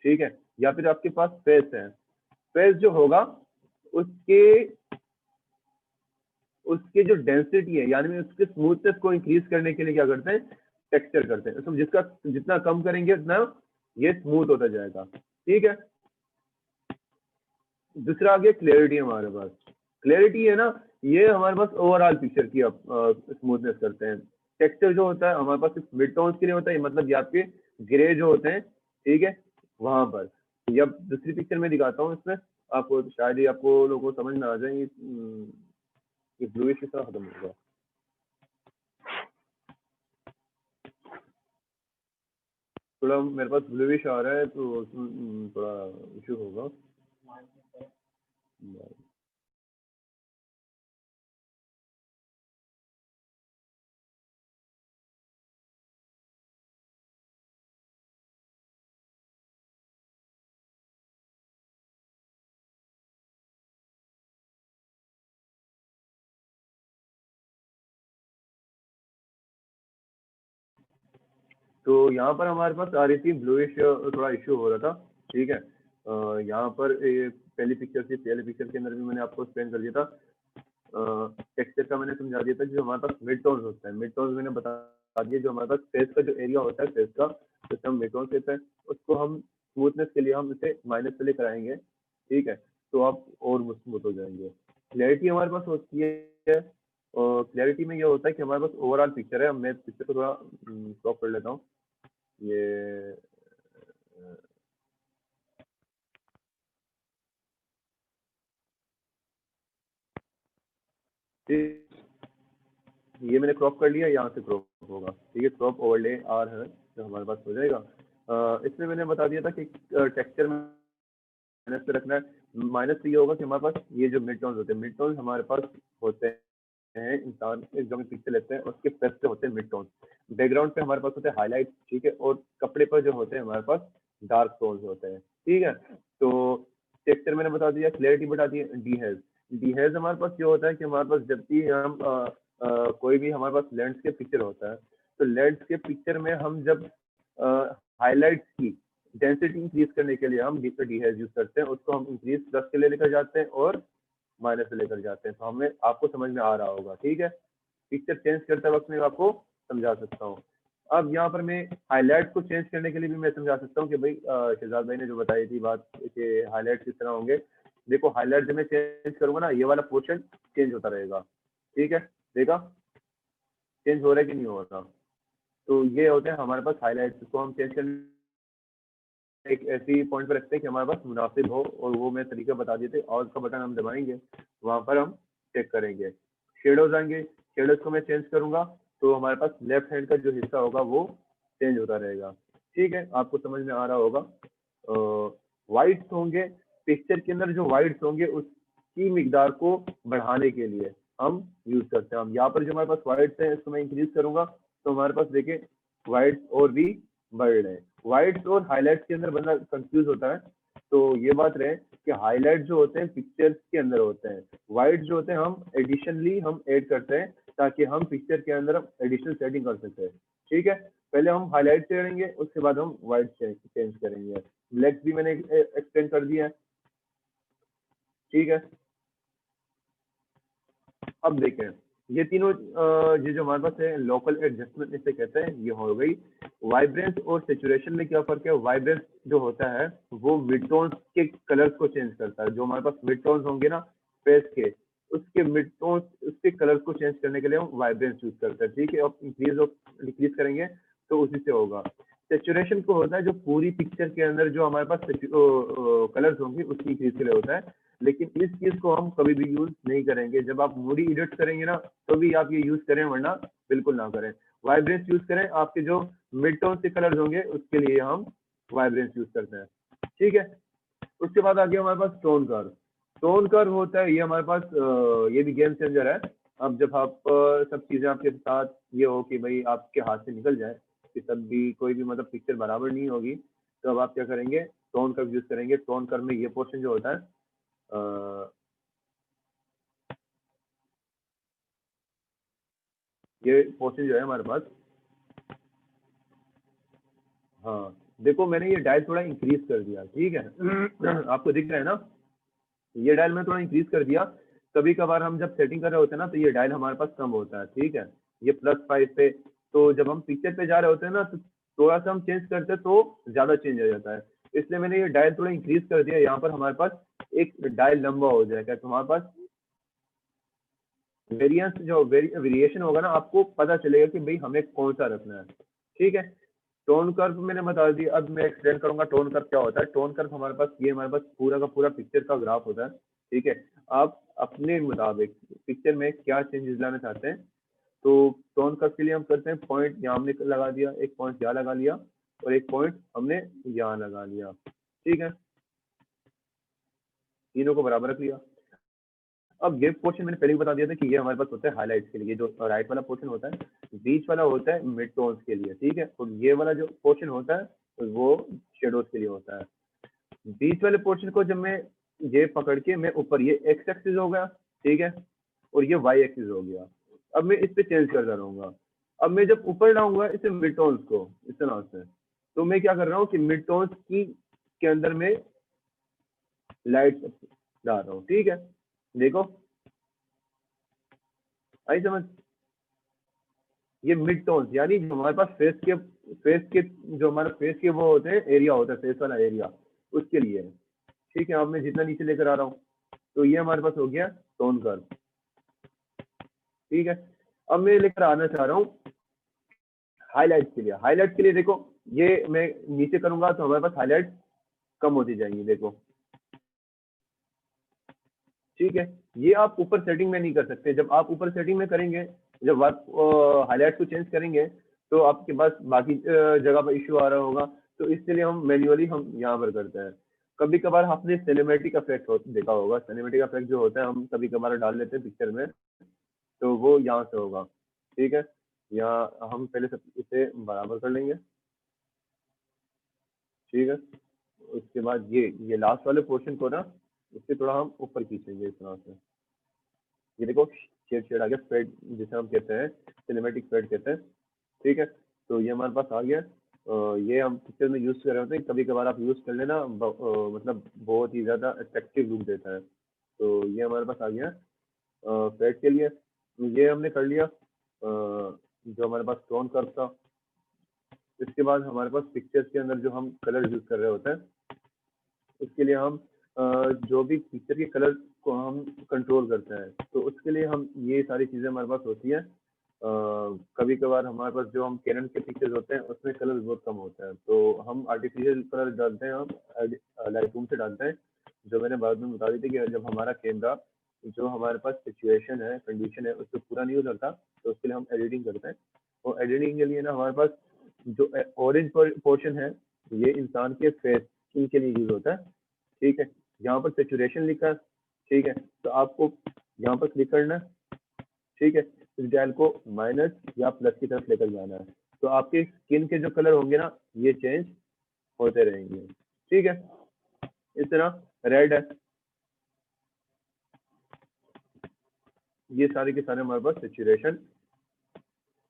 ठीक है, या फिर आपके पास फेस है। फेस जो होगा उसके उसके जो डेंसिटी है, यानी उसके स्मूथनेस को इंक्रीज करने के लिए क्या करते हैं? टेक्सचर करते हैं। तो जिसका जितना कम करेंगे उतना ये स्मूथ होता जाएगा, ठीक है। दूसरा आ गया क्लैरिटी। हमारे पास क्लैरिटी है ना, ये हमारे पास ओवरऑल पिक्चर की स्मूथनेस करते हैं। टेक्सचर जो होता है हमारे पास सिर्फ मिड टोन्स के लिए होता है, मतलब ये आपके ग्रे जो होते हैं, ठीक है, वहां पर। या दूसरी पिक्चर में दिखाता हूँ, इसमें आपको शायद ही आपको लोगों को समझ में आ जाए। ये ब्लूइश किस तरह खत्म होगा। थोड़ा मेरे पास ब्लूइश आ रहा है तो उसमें थोड़ा इशू होगा। तो यहाँ पर हमारे पास आ रही थी ब्लूइश, थोड़ा इश्यू हो रहा था, ठीक है। यहाँ पर पहली पिक्चर थी, पहली पिक्चर के अंदर भी मैंने आपको एक्सप्लेन कर दिया था। टेक्सचर का मैंने समझा दिया था। जो हमारे पास मिड टोन्स होता है, मिड टोन्स मैंने बता दिया, जो हमारे पास फेस का जो एरिया होता है, फेस का जिससे हम मिड टोन्स कहते हैं, उसको हम स्मूथनेस के लिए हम इसे माइनस से लेकर आएंगे, ठीक है। तो आप और स्मूथ हो जाएंगे। क्लैरिटी हमारे पास होती है, और क्लैरिटी में ये होता है कि हमारे पास ओवरऑल पिक्चर है। मैं पिक्चर को थोड़ा क्रॉप कर लेता हूँ। ये ये मैंने क्रॉप कर लिया, यहाँ से क्रॉप होगा, ठीक है। क्रॉप ओवरले आर है जो हमारे पास हो जाएगा। इसमें मैंने बता दिया था कि टेक्सचर माइनस पे रखना है। माइनस से ये होगा कि हमारे पास ये जो मिड टोन्स होते हैं, मिड टोन्स हमारे पास होते हैं, इंसान जो हम पिक्चर लेते हैं उसके फेस पे होते हैं मिड टोन्स। बैकग्राउंड पे हमारे पास होते हैं हाईलाइट, ठीक है, और कपड़े पर जो होते हैं हमारे पास डार्क टोन्स होते हैं, ठीक है। तो टेक्सचर मैंने बता दिया, क्लैरिटी बता दी। डीहेज, डीहेज हमारे पास ये होता है कि हमारे पास जब भी हम कोई भी हमारे पास लैंडस्केप पिक्चर होता है, तो लैंडस्केप पिक्चर में हम जब हाईलाइट की डेंसिटी इंक्रीज करने के लिए हम डीहेज यूज करते हैं। उसको हम इंक्रीज प्लस के लिए लेकर जाते हैं और माइनस से लेकर जाते हैं। तो हमें आपको समझ में आ रहा होगा, ठीक है। पिक्चर चेंज करते वक्त मैं आपको समझा सकता हूँ। अब यहाँ पर मैं हाईलाइट को चेंज करने के लिए भी मैं समझा सकता हूँ कि भाई शहजाद भाई ने जो बताई थी बात कि हाईलाइट किस तरह होंगे। देखो, हाईलाइट जब मैं चेंज करूंगा ना, ये वाला पोर्शन चेंज होता रहेगा, ठीक है। देखा चेंज हो रहा है कि नहीं हो रहा? तो ये होते हैं हमारे पास हाईलाइट, को हम चेंज करने एक ऐसी पॉइंट पर रखते हैं कि हमारे पास मुनासिब हो, और वो मैं तरीका बता दिए थे। और का बटन हम दबाएंगे, वहां पर हम चेक करेंगे। शेडोज आएंगे, शेडोज को मैं चेंज करूंगा तो हमारे पास लेफ्ट हैंड का जो हिस्सा होगा वो चेंज होता रहेगा, ठीक है। आपको समझ में आ रहा होगा। वाइट्स होंगे पिक्चर के अंदर, जो वाइट्स होंगे उसकी मिकदार को बढ़ाने के लिए हम यूज करते हैं। हम यहाँ पर जो हमारे पास वाइट्स हैं इसको मैं इंक्रीज करूंगा तो हमारे पास देखें वाइट्स और भी बढ़ रहे हैं। वाइट्स और हाईलाइट्स के अंदर बंदा कंफ्यूज होता है। तो ये बात रहे कि हाईलाइट जो होते हैं पिक्चर्स के अंदर होते हैं, वाइट जो होते हैं हम एडिशनली हम ऐड करते हैं ताकि हम पिक्चर के अंदर एडिशनल सेटिंग कर सकते हैं। ठीक है, पहले हम हाईलाइट करेंगे, उसके बाद हम वाइट चेंज करेंगे। ब्लैक भी मैंने एक्सटेंड कर दिया है। ठीक है, अब देखें ये तीनों ये जो हमारे पास है लोकल एडजस्टमेंट इसे कहते हैं, ये हो गई। वाइब्रेंस और सेचुरेशन में क्या फर्क है? वाइब्रेंस जो होता है वो मिड टोन्स के कलर्स को चेंज करता है। जो हमारे पास मिड टोन्स होंगे ना फेस के, उसके मिड टोन्स उसके कलर्स को चेंज करने के लिए हम वाइब्रेंस यूज करते हैं। ठीक है, अब इंक्रीज और डिक्रीज करेंगे तो उसी से होगा। सेचुरेशन को होता है जो पूरी पिक्चर के अंदर जो हमारे पास कलर्स होंगे उसकी इंक्रीज के लिए होता है, लेकिन इस चीज को हम कभी भी यूज नहीं करेंगे। जब आप मूडी एडिट करेंगे ना तो भी आप ये यूज करें, वरना बिल्कुल ना करें। वाइब्रेंस यूज करें, आपके जो मिड टोन से कलर्स होंगे उसके लिए हम वाइब्रेंस यूज करते हैं। ठीक है, उसके बाद आ गया हमारे पास टोन कर्व। टोन कर्व होता है ये हमारे पास ये भी गेम चेंजर है। अब जब आप सब चीजें आपके साथ ये हो कि भाई आपके हाथ से निकल जाए कि तब भी कोई भी मतलब पिक्चर बराबर नहीं होगी, तो अब आप क्या करेंगे? टोन कर्व यूज करेंगे। टोन कर्व में ये पोर्शन जो होता है ये पोर्शन जो है हमारे पास, हाँ देखो मैंने ये डायल थोड़ा इंक्रीज कर दिया। ठीक है आपको दिख रहा है ना, ये डायल में थोड़ा इंक्रीज कर दिया। कभी कभार हम जब सेटिंग कर रहे होते हैं ना तो ये डायल हमारे पास कम होता है। ठीक है, ये +5 पे, तो जब हम पिक्चर पे जा रहे होते हैं ना तो थोड़ा सा हम चेंज करते हैं तो ज्यादा चेंज हो जाता है। इसलिए मैंने ये डायल थोड़ा इंक्रीज कर दिया। यहाँ पर हमारे पास एक डायल लंबा हो जाएगा, तो हमारे पास वेरिएंस जो वेरिएशन होगा ना, आपको पता चलेगा कि भाई हमें कौन सा रखना है। ठीक है, टोन कर्व मैंने बता दिया। अब मैं एक्सप्लेन करूंगा टोन कर्व क्या होता है। टोन कर्व हमारे पास ये हमारे पास पूरा का पूरा पिक्चर का ग्राफ होता है। ठीक है, आप अपने मुताबिक पिक्चर में क्या चेंजेस लाना चाहते हैं, तो टोन कर्व के लिए हम करते हैं पॉइंट यहाँ हमने लगा दिया, एक पॉइंट यहाँ लगा लिया और एक पॉइंट हमने यहाँ लगा लिया। ठीक है, तीनों को बराबर रख लिया। अब ये पोर्शन मैंने पहले ही बता दिया था कि ये हमारे पास होता है हाईलाइट्स के लिए। जो राइट वाला पोर्शन होता है, बीच वाला होता है मिड टोन्स के लिए। ठीक है, और ये वाला जो पोर्शन होता है वो शेडोज के लिए होता है। बीच वाले पोर्शन को जब मैं ये पकड़ के मैं ऊपर, ये एक्स एक्सिस हो गया। ठीक है, और ये वाई एक्सिस हो गया। अब मैं इस पे चेंज करता रहूंगा। अब मैं जब ऊपर लाऊंगा इसे मिड टोन्स को इस तरह से, तो मैं क्या कर रहा हूँ कि मिड टोन्स की के अंदर में लाइट डाल रहा हूँ। ठीक है, देखो आई समझ। ये मिड टोन्स यानी जो हमारे पास फेस के जो हमारे फेस के वो होते हैं एरिया होता है, फेस वाला एरिया, उसके लिए है। ठीक है, अब मैं जितना नीचे लेकर आ रहा हूँ तो ये हमारे पास हो गया टोन कर्व। ठीक है, अब मैं लेकर आना चाह रहा हूँ हाईलाइट के लिए। हाईलाइट के लिए देखो ये मैं नीचे करूंगा तो हमारे पास हाईलाइट कम होती जाएंगी। देखो ठीक है, ये आप ऊपर सेटिंग में नहीं कर सकते। जब आप ऊपर सेटिंग में करेंगे, जब आप हाईलाइट को चेंज करेंगे तो आपके पास बाकी जगह पर इश्यू आ रहा होगा। तो इसके लिए हम मैन्युअली हम यहाँ पर करते हैं। कभी कभार आपने सिनेमैटिक इफेक्ट देखा होगा। सिनेमैटिक इफेक्ट जो होता है हम कभी कभार डाल लेते हैं पिक्चर में, तो वो यहाँ से होगा। ठीक है, यहाँ हम पहले सब इसे बराबर कर लेंगे। ठीक है, उसके बाद ये लास्ट वाले पोर्शन को ना इससे थोड़ा हम ऊपर खींचेंगे इस तरह से। ये देखो शेड शेड आ गया, फेड जिसे हम कहते हैं, सिनेमैटिक फेड कहते हैं। ठीक है, तो ये हमारे पास आ गया। ये हम पिक्चर में यूज कर रहे होते हैं, कभी कभार आप यूज कर लेना, मतलब बहुत ही ज्यादा अट्रैक्टिव लुक देता है। तो ये हमारे पास आ गया फेड के लिए। ये हमने कर लिया जो हमारे पास टोन कर्व था। इसके बाद हमारे पास पिक्चर्स के अंदर जो हम कलर यूज कर रहे होते हैं, उसके लिए हम जो भी पिक्चर के कलर को हम कंट्रोल करते हैं, तो उसके लिए हम ये सारी चीज़ें हमारे पास होती हैं। कभी कभार हमारे पास जो हम कैनन के पिक्चर्स होते हैं उसमें कलर बहुत कम होता है, तो हम आर्टिफिशियल कलर डालते हैं, हम लाइट रूम से डालते हैं। जो मैंने बाद में बता दी थी कि जब हमारा कैमरा जो हमारे पास सिचुएशन है, कंडीशन है, उससे पूरा नहीं उतरता, तो उसके लिए हम एडिटिंग करते हैं। और एडिटिंग के लिए ना हमारे पास जो ऑरेंज पोर्शन है, ये इंसान के फेस स्किन के लिए यूज होता है। ठीक है, यहाँ पर सेचुरेशन लिखा है। ठीक है, तो आपको यहाँ पर क्लिक करना है। ठीक है, इस डायल को माइनस या प्लस की तरफ लेकर जाना है, तो आपके स्किन के जो कलर होंगे ना ये चेंज होते रहेंगे। ठीक है, इस तरह रेड है, ये सारे के सारे हमारे पास सेचुरेशन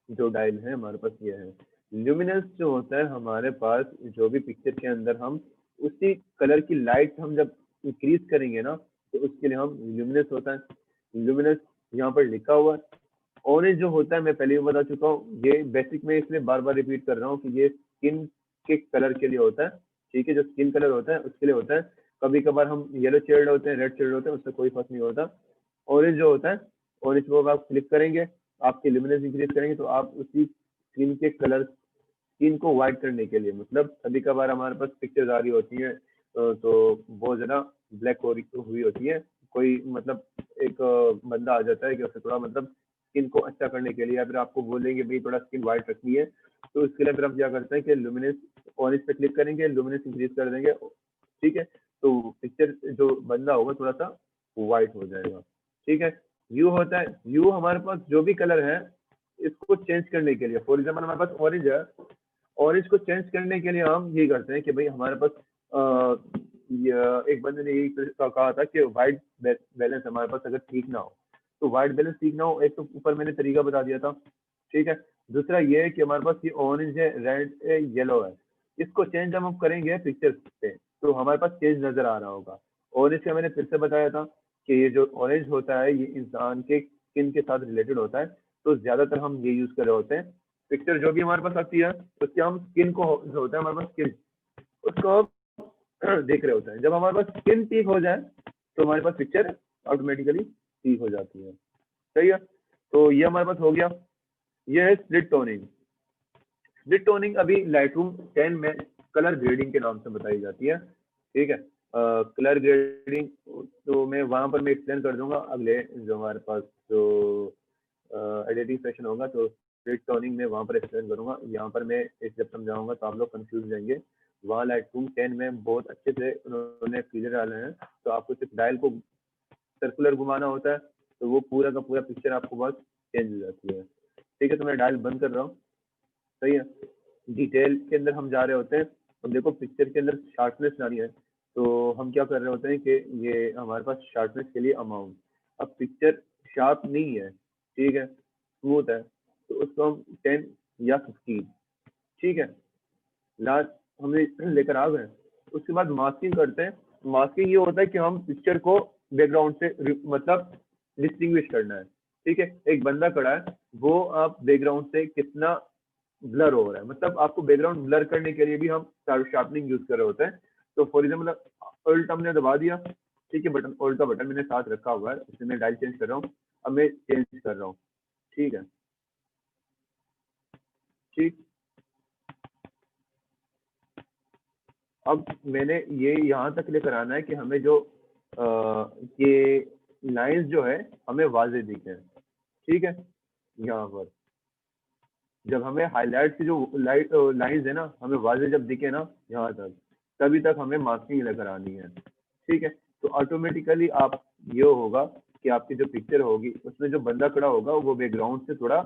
जो डायल है हमारे पास ये है। ल्यूमिनेंस जो होता है हमारे पास, जो भी पिक्चर के अंदर हम उसी कलर की लाइट हम जब इंक्रीज करेंगे ना, तो उसके लिए हम ल्यूमिनेंस होता है। ल्यूमिनेंस यहाँ पर लिखा हुआ है। ऑरेंज जो होता है मैं पहले भी बता चुका हूँ, ये बेसिक में इसलिए बार बार रिपीट कर रहा हूँ कि ये स्किन के कलर के लिए होता है, ठीक है। जो स्किन कलर होता है उसके लिए होता है। कभी कभार हम येलो शेड होते हैं, रेड शेड होते हैं, उससे कोई फर्क नहीं होता। ऑरेंज जो होता है, ऑरेंज को आप क्लिक करेंगे, आपकी ल्यूमिनेंस इंक्रीज करेंगे, तो आप उसी स्किन के कलर, स्किन को वाइट करने के लिए, मतलब कभी कभार हमारे पास पिक्चर्स आ रही होती हैं तो बहुत ज्यादा ब्लैक हुई होती है, कोई मतलब एक बंदा आ जाता है कि उसे थोड़ा मतलब स्किन को अच्छा करने के लिए, या फिर आपको बोलेंगे भाई थोड़ा स्किन वाइट रखनी है, तो इसके लिए फिर हम क्या करते हैं कि लुमिनेंस ऑरेंज पे क्लिक करेंगे, लुमिनेंस इंक्रीज कर देंगे, ठीक है। तो पिक्चर जो बंदा होगा थोड़ा सा वाइट हो जाएगा, ठीक है। व्यू होता है, व्यू हमारे पास जो भी कलर है इसको चेंज करने के लिए, फॉर एग्जाम्पल हमारे पास ऑरेंज है, ऑरेंज को चेंज करने के लिए हम ये करते हैं कि भाई हमारे पास एक बंदे ने यही कहा था कि वाइट बैलेंस हमारे पास अगर ठीक ना हो, तो वाइट बैलेंस ठीक ना हो, एक तो ऊपर मैंने तरीका बता दिया था, ठीक है। दूसरा ये है कि हमारे पास ये ऑरेंज है, रेड है, येलो है, इसको चेंज जब हम करेंगे पिक्चर पे तो हमारे पास चेंज नजर आ रहा होगा। ऑरेंज का मैंने फिर से बताया था कि ये जो ऑरेंज होता है ये इंसान के स्किन के साथ रिलेटेड होता है, तो ज्यादातर हम ये यूज कर रहे होते हैं। पिक्चर जो भी हमारे पास आती है उसके हम स्किन को, जो होता है हमारे पास स्किन, उसको हम देख रहे होते हैं। जब हमारे पास स्किन ठीक हो जाए तो हमारे पास पिक्चर ऑटोमेटिकली ठीक हो जाती है, सही है। तो ये हमारे पास हो गया, ये है स्प्लिट टोनिंग। स्प्लिट टोनिंग अभी लाइटरूम 10 में कलर ग्रेडिंग के नाम से बताई जाती है, ठीक है। कलर ग्रेडिंग तो मैं वहां पर मैं एक्सप्लेन कर दूंगा अगले जो हमारे पास जो एडिटिंग सेशन होगा, तो स्प्लिट टोनिंग में वहां पर एक्सप्लेन करूंगा। यहाँ पर मैं एक जब समझाऊंगा तो आप लोग कंफ्यूज हो जाएंगे। वहाँ लाइटरूम 10 में बहुत अच्छे से उन्होंने फीचर डाले हैं, तो आपको सिर्फ डायल को सर्कुलर घुमाना होता है, तो वो पूरा का पूरा पिक्चर आपको बस चेंज हो जाती है, ठीक है। तो मैं डायल बंद कर रहा हूँ, सही है। डिटेल के अंदर हम जा रहे होते हैं, हम देखो पिक्चर के अंदर शार्पनेस लानी है, तो हम क्या कर रहे होते हैं कि ये हमारे पास शार्पनेस के लिए अमाउंट, अब पिक्चर शार्प नहीं है, ठीक है, स्मूथ है, तो उसको हम 10 या 15, ठीक है, लास्ट हमने लेकर आ गए। उसके बाद मास्किंग करते हैं। मास्किंग ये होता है कि हम पिक्चर को बैकग्राउंड से मतलब डिस्टिंग्विश करना है, ठीक है। एक बंदा खड़ा है, वो आप बैकग्राउंड से कितना ब्लर हो रहा है, मतलब आपको बैकग्राउंड ब्लर करने के लिए भी हम शार्पनिंग यूज कर रहे होते हैं। तो फॉर एग्जाम्पल ऑल्ट हमने दबा दिया, ठीक है, बटन ऑल्ट का बटन मैंने साथ रखा हुआ है, इसमें मैं डायल चेंज कर रहा हूँ, अब मैं चेंज कर रहा हूँ, ठीक है, ठीक। अब मैंने ये यहाँ तक लेकर आना है कि हमें जो ये लाइंस जो है हमें वाजे दिखे, ठीक है। यहाँ पर जब हमें हाईलाइट की जो लाइंस है ना हमें वाजे जब दिखे ना यहाँ तक, तभी तक हमें मास्किंग लेकर आनी है, ठीक है। तो ऑटोमेटिकली आप ये होगा कि आपकी जो पिक्चर होगी उसमें जो बंदा खड़ा होगा वो बैकग्राउंड से थोड़ा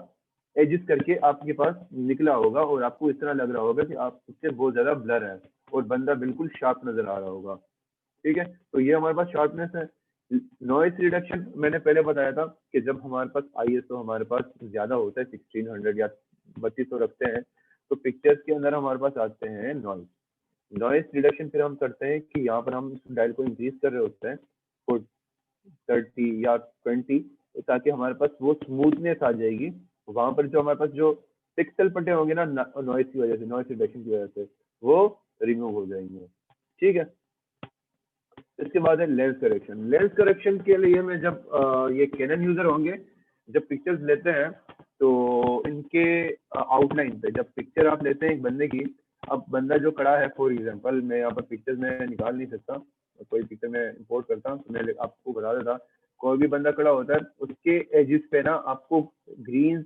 एडजस्ट करके आपके पास निकला होगा, और आपको इस तरह लग रहा होगा कि आप पिक्चर बहुत ज्यादा ब्लर है और बंदा बिल्कुल शार्प नजर आ रहा होगा, ठीक है। तो ये हमारे पास शार्पनेस है। नॉइस रिडक्शन मैंने पहले बताया था कि जब हमारे पास आईएसओ हमारे पास ज्यादा होता है 1600 या 3200 रखते हैं, तो पिक्चर्स के अंदर हमारे पास आते हैं नॉइस। नॉइस रिडक्शन फिर हम करते हैं कि यहाँ पर हम डायल को इंक्रीज कर रहे होते हैं 30 या 20, ताकि हमारे पास वो स्मूथनेस आ जाएगी। वहां पर जो हमारे पास जो पिक्सल पटे होंगे ना नॉइस की वजह से, नॉइस रिडक्शन की वजह से, वो रिमूव हो जाएंगे, ठीक है। इसके बाद है लेंस करेक्शन। लेंस करेक्शन के लिए मैं जब ये कैनन यूजर होंगे जब पिक्चर्स लेते हैं, तो इनके आउटलाइन पे जब पिक्चर आप लेते हैं एक बंदे की, अब बंदा जो खड़ा है, फॉर एग्जांपल मैं यहाँ पर पिक्चर्स में निकाल नहीं सकता, कोई पिक्चर में इंपोर्ट करता हूँ तो मैं आपको बता देता, कोई भी बंदा खड़ा होता है उसके एजिस पे ना आपको ग्रीन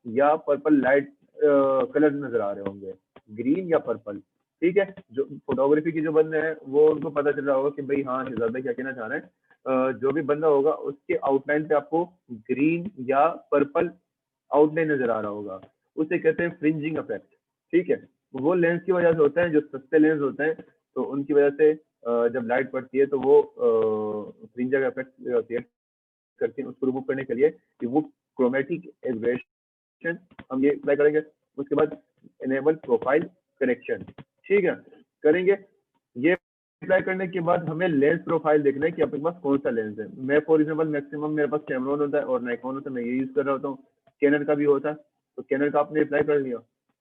या पर्पल लाइट कलर नजर आ रहे होंगे, ग्रीन या पर्पल, ठीक है। जो फोटोग्राफी के जो बंदे हैं वो उनको पता चल रहा होगा कि भाई हाँ शहजादा क्या कहना चाह रहे हैं। जो भी बंदा होगा उसके आउटलाइन पे आपको ग्रीन या पर्पल आउटलाइन नजर आ रहा होगा, उसे कहते हैं फ्रिंजिंग इफेक्ट, ठीक है। वो लेंस की वजह से होता है, जो सस्ते लेंस होते हैं तो उनकी वजह से जब लाइट पड़ती है तो वो फ्रिंजिंग इफेक्ट होती है, करके उसको रिमूव करने के लिए रिमूव क्रोमेटिक एब्रेशन हम ये अप्लाई करेंगे। उसके बाद इनेबल प्रोफाइल करेक्शन, ठीक है, करेंगे। ये अप्लाई करने के बाद हमें लेंस प्रोफाइल देखना है कि आपके पास कौन सा लेंस है। मैं फॉर एग्जाम्पल मैक्सिमम मेरे पास कैमरॉन होता है और नाइकॉन होता है, मैं ये यूज कर रहा होता हूँ। कैनन का भी होता है, तो कैनन का आपने अप्लाई कर लिया,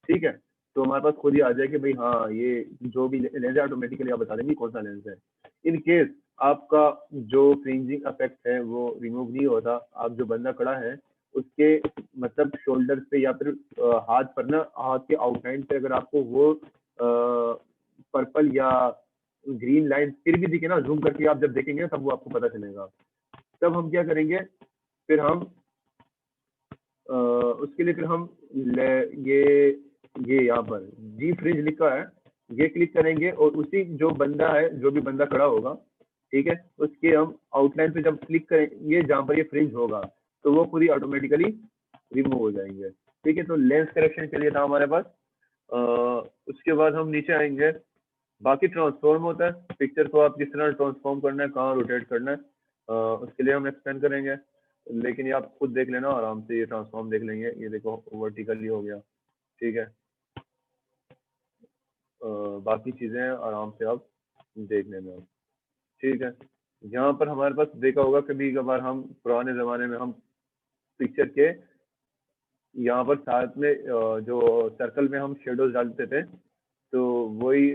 ठीक है, तो हमारे पास खुद ही आ जाए कि भाई हाँ ये जो भी लेंस है ऑटोमेटिकली आप बता देंगे कौन सा लेंस है। इन केस आपका जो फ्रिंजिंग इफेक्ट है वो रिमूव नहीं होता, आप जो बंदा खड़ा है उसके मतलब शोल्डर पे या फिर हाथ पर ना, हाथ के आउटलाइन पे अगर आपको वो पर्पल या ग्रीन लाइन फिर भी दिखे ना, जूम करके आप जब देखेंगे तब वो आपको पता चलेगा। तब हम क्या करेंगे, फिर हम उसके लिए फिर हम ये यहाँ पर जी फ्रिंज लिखा है, ये क्लिक करेंगे और उसी जो बंदा है, जो भी बंदा खड़ा होगा, ठीक है, उसके हम आउटलाइन पे जब क्लिक करेंगे जहाँ पर ये फ्रिंज होगा तो वो पूरी ऑटोमेटिकली रिमूव हो जाएंगे, ठीक है। तो लेंस करेक्शन के लिए था हमारे पास। उसके बाद हम नीचे आएंगे, बाकी ट्रांसफॉर्म होता है, पिक्चर को आप किस तरह ट्रांसफॉर्म करना है, कहाँ रोटेट करना है, उसके लिए हम एक्सप्लेन करेंगे, लेकिन ये आप खुद देख लेना आराम से, ये ट्रांसफॉर्म देख लेंगे। ये देखो वर्टिकली हो गया, ठीक है। बाकी चीज़ें आराम से आप देख लेना, ठीक है। यहाँ पर हमारे पास देखा होगा कभी कभार हम पुराने ज़माने में हम पिक्चर के यहाँ पर साथ में जो सर्कल में हम शेडोज डालते थे, तो वही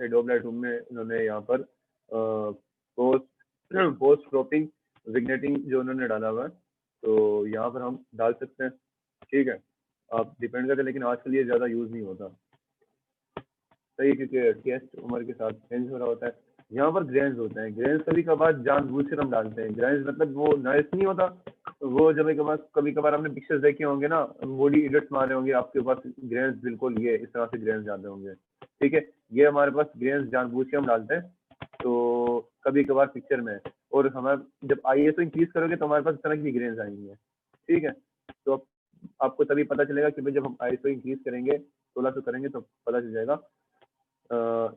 एडोब लाइटरूम में इन्होंने यहाँ पर पोस्ट क्रॉपिंग विग्नेटिंग जो उन्होंने डाला हुआ है, तो यहाँ पर हम डाल सकते हैं, ठीक है। आप डिपेंड करते हैं, लेकिन आजकल ये ज़्यादा यूज़ नहीं होता, सही, क्योंकि टेस्ट उम्र के साथ चेंज हो रहा होता है। यहाँ पर ग्रेन्स होते हैं, ग्रेन्स कभी कभार जानबूझ कर हम डालते हैं। ग्रेन्स मतलब वो नाइस नहीं होता, वो जब कभी कभार आपने पिक्चर्स देखे होंगे ना, बॉडी एडिट्स मारे होंगे, आपके पास ग्रेन्स बिल्कुल ये इस तरह से ग्रेन्स जाते होंगे, ठीक है। ये हमारे पास ग्रेन्स जानबूझ के हम डालते हैं, तो कभी कभार पिक्चर में, और हमारे जब ISO इंक्रीज करोगे तो हमारे पास इस तरह की ग्रेन्स आएंगे, ठीक है। तो आपको तभी पता चलेगा कि भाई जब हम ISO इंक्रीज करेंगे, 1600 करेंगे तो पता चल जाएगा।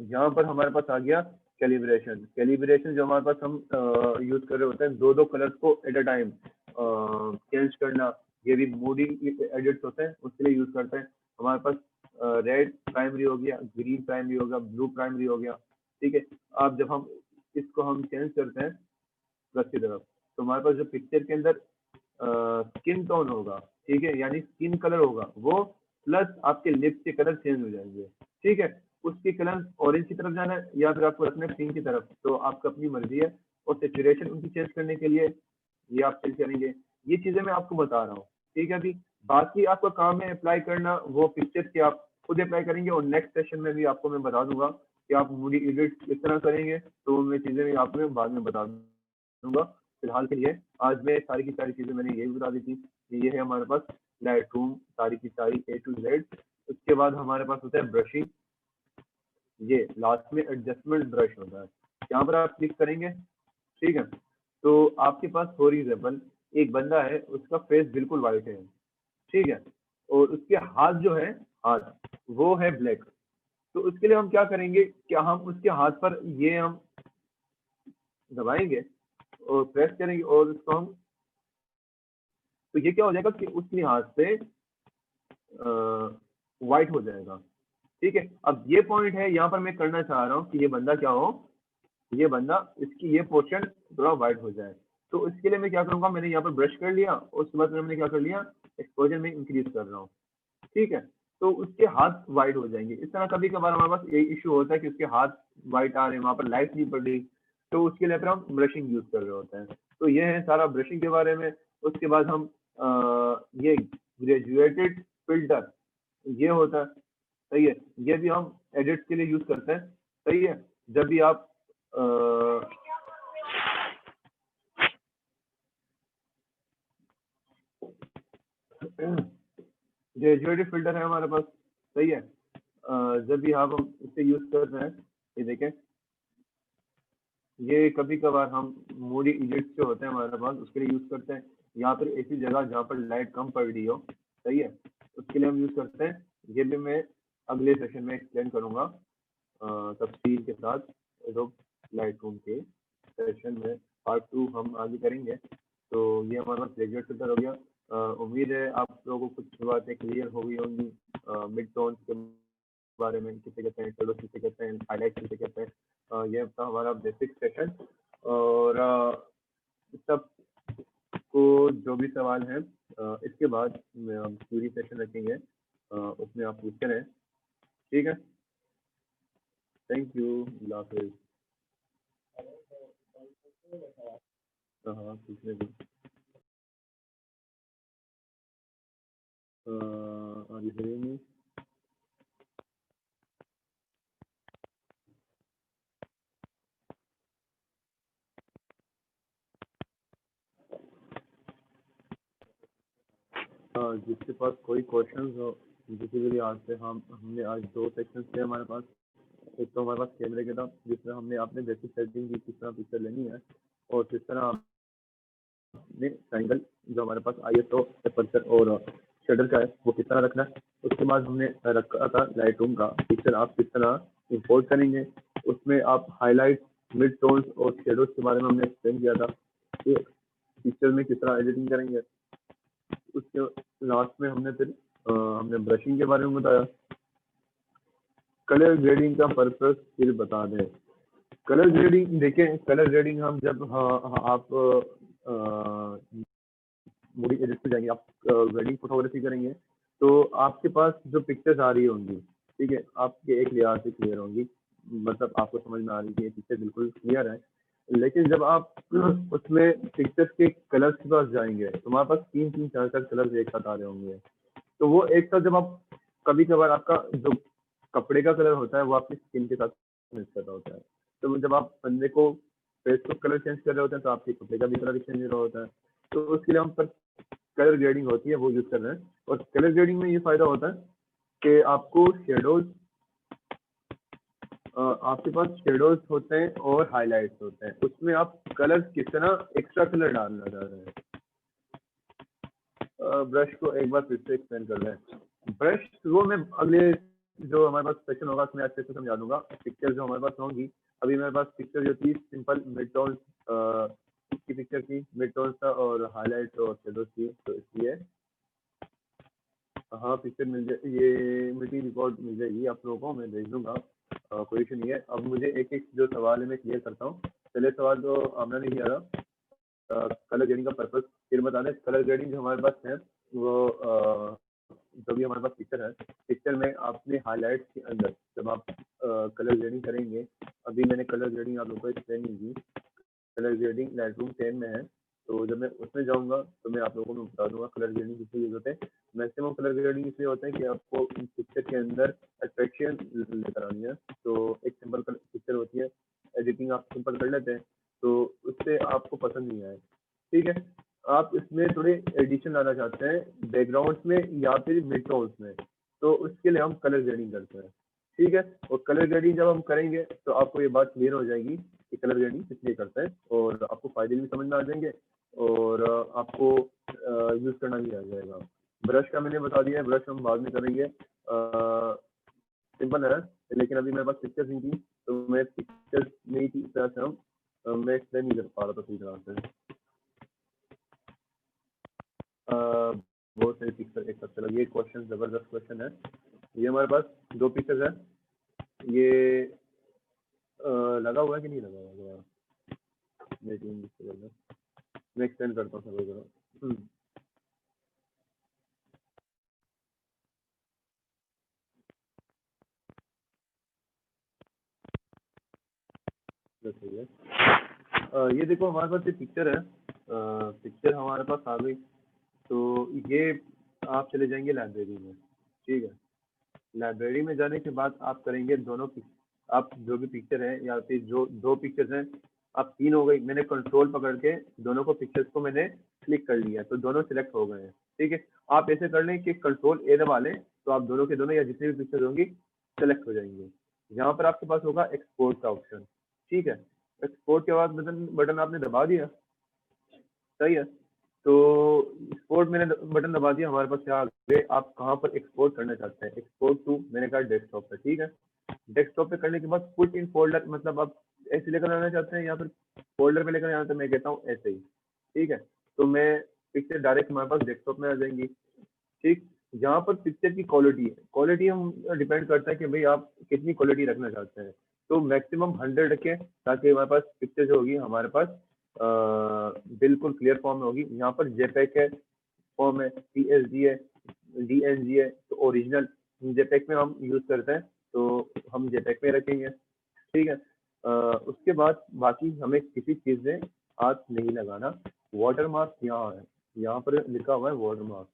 यहाँ पर हमारे पास आ गया कैलिब्रेशन। कैलिब्रेशन जो हमारे पास हम यूज कर रहे होते हैं, दो कलर्स को एट अ टाइम चेंज करना, ये भी मूडी एडिट्स होते हैं, उसके लिए यूज करते हैं। हमारे पास रेड प्राइमरी हो गया, ग्रीन प्राइमरी हो गया, ब्लू प्राइमरी हो गया, ठीक है। अब जब हम इसको हम चेंज करते हैं प्लस की तरफ, तो हमारे पास जो पिक्चर के अंदर स्किन टोन होगा, ठीक है, यानी स्किन कलर होगा, वो प्लस आपके लिप्स के कलर चेंज हो जाएंगे, ठीक है। उसके कलर ऑरेंज की तरफ जाना है या फिर आपको रखना है पिंक की तरफ, तो आपका अपनी मर्जी है। और सेचुरेशन उनकी चेंज करने के लिए ये आप चेंज करेंगे। ये चीजें मैं आपको बता रहा हूँ, ठीक है। अभी बाकी आपका काम है अप्लाई करना, वो पिक्चर के आप खुद अप्लाई करेंगे, और नेक्स्ट सेशन में भी आपको मैं बता दूंगा कि आप मूडी एडिट किस तरह करेंगे, तो मैं चीजें भी आपको बाद में बता दूंगा। फिलहाल के लिए आज में सारी की सारी चीजें मैंने यही बता दी थी कि ये है हमारे पास लाइटरूम सारी की सारी A to Z। उसके बाद हमारे पास होता है ब्रशिंग, ये लास्ट में एडजस्टमेंट ब्रश होता है, यहाँ पर आप क्लिक करेंगे, ठीक है। तो आपके पास फॉर एग्जाम्पल एक बंदा है, उसका फेस बिल्कुल व्हाइट है, ठीक है, और उसके हाथ जो है, हाथ वो है ब्लैक। तो उसके लिए हम क्या करेंगे, क्या हम उसके हाथ पर ये हम दबाएंगे और प्रेस करेंगे और उसको हम, तो ये क्या हो जाएगा कि उसके हाथ से व्हाइट हो जाएगा, ठीक है। अब ये पॉइंट है, यहाँ पर मैं करना चाह रहा हूँ कि ये बंदा क्या हो, ये बंदा इसकी ये पोर्शन थोड़ा व्हाइट हो जाए। तो इसके लिए मैं क्या करूंगा, मैंने यहाँ पर ब्रश कर लिया और उसके बाद मैंने क्या कर लिया, एक्सपोजर में इंक्रीज कर रहा हूँ, ठीक है। तो उसके हाथ व्हाइट हो जाएंगे। इस तरह कभी कभार हमारे पास ये इशू होता है कि उसके हाथ व्हाइट आ रहे हैं, वहां पर लाइट नहीं पड़ रही, तो उसके लिए फिर हम ब्रशिंग यूज कर रहे होते हैं। तो ये है सारा ब्रशिंग के बारे में। उसके बाद हम ये ग्रेजुएटेड फिल्टर ये होता है, सही है, ये भी हम एडिट्स के लिए यूज करते हैं, सही है। जब भी आप ग्रेजुएटेड फिल्टर है हमारे पास, सही है। जब भी आप हम इसे यूज कर रहे हैं, ये देखें, ये कभी कभार हम मूडी एडिट्स जो होते हैं हमारे पास उसके लिए यूज करते हैं। यहाँ पर ऐसी जगह जहाँ पर लाइट कम पड़ रही हो, सही है, उसके लिए हम यूज करते हैं। ये भी मैं अगले सेशन में एक्सप्लेन करूंगा तफसील के साथ। एडोब लाइटरूम के सेशन में पार्ट 2 हम आगे करेंगे। तो ये हमारे पास ग्रेजुएट फिल्टर हो गया। उम्मीद है आप लोगों को कुछ बातें क्लियर हो गई होंगी मिड टोन्स के बारे में, किसे कहते हैं, शेडोज किसे कहते हैं, हाईलाइट किसे कहते हैं। ये था हमारा बेसिक सेशन। और सब को जो भी सवाल है इसके बाद हम पूरी सेशन रखेंगे, उसमें आप पूछते रहें, ठीक है। थैंक यू, अल्लाह हाफिज़। हाँ पूछने दो। are you hearing me? जिसके पास कोई क्वेश्चंस हो बेसिकली आज से हमने आज 2 सेक्शन थे हमारे पास। एक तो हमारे पास कैमरे के था जिसमें हमने आपने बेसिक सेटिंग की, किस तरह पिक्चर लेनी है और किस तरह आपने ट्रायंगल जो हमारे पास ISO एपर्चर और शटर का है वो किस तरह रखना है। उसके बाद हमने रखा था लाइट रूम का पिक्चर आप किस तरह इंपोर्ट करेंगे। उसमें आप हाईलाइट, मिड टोन्स और शेडोज के बारे में हमने एक्सप्लेन किया था कि पिक्चर में किस तरह एडिटिंग करेंगे। उसके लास्ट में हमने फिर हमने ब्रशिंग के बारे में बताया। कलर ग्रेडिंग का पर्पस फिर बता दें। कलर ग्रेडिंग देखें, कलर ग्रेडिंग हम जब आप मूवी एडिट पे जाएंगे, आप वेडिंग फोटोग्राफी करेंगे तो आपके पास जो पिक्चर्स आ रही होंगी, ठीक है, आपके एक लिहाज से क्लियर होंगी, मतलब आपको समझ में आ रही है कि ये पिक्चर बिल्कुल क्लियर है। लेकिन जब आप उसमें पिक्चर्स के कलर्स के पास जाएंगे तो हमारे पास 3-3, 4-4 कलर्स एक साथ आ रहे होंगे। तो वो एक साथ जब आप कभी कभार आपका जो कपड़े का कलर होता है वो आपकी स्किन के साथ मैच कर रहा होता है। तो जब आप बंदे को फेस को कलर चेंज कर रहे होते हैं तो आपके कपड़े का भी कलर चेंज हो रहा होता है। तो उसके लिए हम पर कलर ग्रेडिंग होती है वो यूज कर रहे हैं। और कलर ग्रेडिंग में ये फायदा होता है कि आपको शेडोज, आपके पास शेडोज होते हैं और हाईलाइट्स होते हैं, उसमें आप कलर किस तरह एक्स्ट्रा कलर डालना चाह रहे हैं। ब्रश को एक बार फिर से एक्सप्लेन कर रहे हैं। ब्रश वो मैं अगले जो हमारे पास सेशन होगा उसमें अच्छे से समझा दूंगा। पिक्चर जो हमारे पास होंगी, अभी मेरे पास पिक्चर जो थी सिंपल मिड टोन की पिक्चर थी, मिड टोन था और हाईलाइट और शेडोज थी, तो इसलिए हाँ पिक्चर मिल जाए, ये मीटिंग रिकॉर्ड मिल जाएगी आप लोगों को, मैं भेज दूंगा, कोई इशू नहीं है। अब मुझे एक एक जो सवाल है मैं क्लियर करता हूँ। पहले सवाल जो आमना ने किया था कलर ग्रेडिंग का पर्पस, फिर बता दें कलर ग्रेडिंग जो हमारे पास है वो जो भी हमारे पास पिक्चर है, पिक्चर में आपने हाईलाइट्स के अंदर जब आप कलर ग्रेडिंग करेंगे, अभी मैंने कलर ग्रेडिंग आप लोगों को एक्सप्लेन नहीं की, कलर ग्रेडिंग लाइटरूम 10 में है, तो जब मैं उसमें जाऊंगा तो मैं आप लोगों को बता दूंगा कलर ग्रेडिंग किस लिए यूज होते हैं। मैक्सिमम कलर ग्रेडिंग इसलिए होता है कि आपको पिक्चर के अंदर अट्रैक्शन लेकर आनी है। तो एक सिंपल पिक्चर होती है, एडिटिंग आप सिंपल कर लेते हैं तो उससे आपको पसंद नहीं आए, ठीक है, आप इसमें थोड़े एडिशन लाना चाहते हैं बैकग्राउंड में या फिर मिड टोन्स में, तो उसके लिए हम कलर ग्रेडिंग करते हैं, ठीक है। और कलर ग्रेडिंग जब हम करेंगे तो आपको ये बात क्लियर हो जाएगी कि कलर ग्रेडिंग किस लिए करते हैं और आपको फायदे भी समझ में आ जाएंगे और आपको यूज करना भी आ जाएगा। ब्रश का मैंने बता दिया है, ब्रश हम बाद में करेंगे, सिंपल है, लेकिन अभी मेरे पास पिक्चर्स नहीं थी तो मैं पिक्चर्स नहीं थी इस तरह से मैं एक्सप्लेन नहीं कर पा रहा था पूरी तरह से। बहुत सारे पिक्चर एक साथ चलो, ये क्वेश्चन जबरदस्त क्वेश्चन है। ये हमारे पास 2 पिक्चर्स है, ये लगा हुआ है कि नहीं लगा हुआ, मैं एक्सप्लेन करता हूँ जरा। ये देखो हमारे पास ये पिक्चर है, पिक्चर हमारे पास आ गई, तो ये आप चले जाएंगे लाइब्रेरी में, ठीक है। लाइब्रेरी में जाने के बाद आप करेंगे दोनों आप जो भी पिक्चर है या फिर जो 2 पिक्चर्स हैं, आप 3 हो गई, मैंने कंट्रोल पकड़ के दोनों को पिक्चर्स को मैंने क्लिक कर लिया तो दोनों सिलेक्ट हो गए हैं, ठीक है। आप ऐसे कर लें कि कंट्रोल ए दबा लें तो आप दोनों के दोनों या जितनी भी पिक्चर होंगी सेलेक्ट हो जाएंगे। यहाँ पर आपके पास होगा एक्सपोर्ट का ऑप्शन, ठीक है। एक्सपोर्ट के बाद बटन आपने दबा दिया, सही है। तो एक्सपोर्ट मैंने बटन दबा दिया, हमारे पास क्या आ गए, आप कहाँ पर एक्सपोर्ट करना चाहते हैं, एक्सपोर्ट टू मैंने कहा डेस्कटॉप पे, ठीक है। डेस्कटॉप पे करने के बाद पुट इन फोल्डर, मतलब आप ऐसे लेकर आना चाहते हैं या फिर फोल्डर पे लेकर आना, तो मैं कहता हूँ ऐसे ही, ठीक है। तो मैं पिक्चर डायरेक्ट हमारे पास डेस्कटॉप में आ जाएंगी। ठीक, यहाँ पर पिक्चर की क्वालिटी हम डिपेंड करता है कि भाई आप कितनी क्वालिटी रखना चाहते हैं। तो मैक्सिमम 100 रखें ताकि हमारे पास पिक्चर जो होगी हमारे पास बिल्कुल क्लियर फॉर्म में होगी। यहाँ पर जेपैक है, फॉर्म है, पीएसडी है, डीएनजी है, तो ओरिजिनल जेपैक में हम यूज करते हैं तो हम जेपैक में रखेंगे। ठीक है, उसके बाद बाकी हमें किसी चीज में हाथ नहीं लगाना। वाटरमार्क यहाँ है, यहाँ पर लिखा हुआ है वाटरमार्क।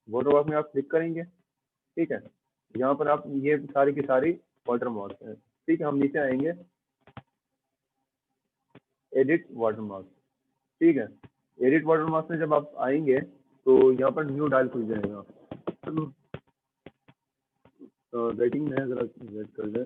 वाटरमार्क में आप क्लिक करेंगे। ठीक है, यहाँ पर आप ये सारी की सारी वाटरमार्क है। ठीक है, हम नीचे आएंगे, एडिट वाटरमार्क। ठीक है, एडिट वाटरमार्क में जब आप आएंगे तो यहाँ पर न्यू डायल खुल जाएगा। वेटिंग में जरा वेट कर ले।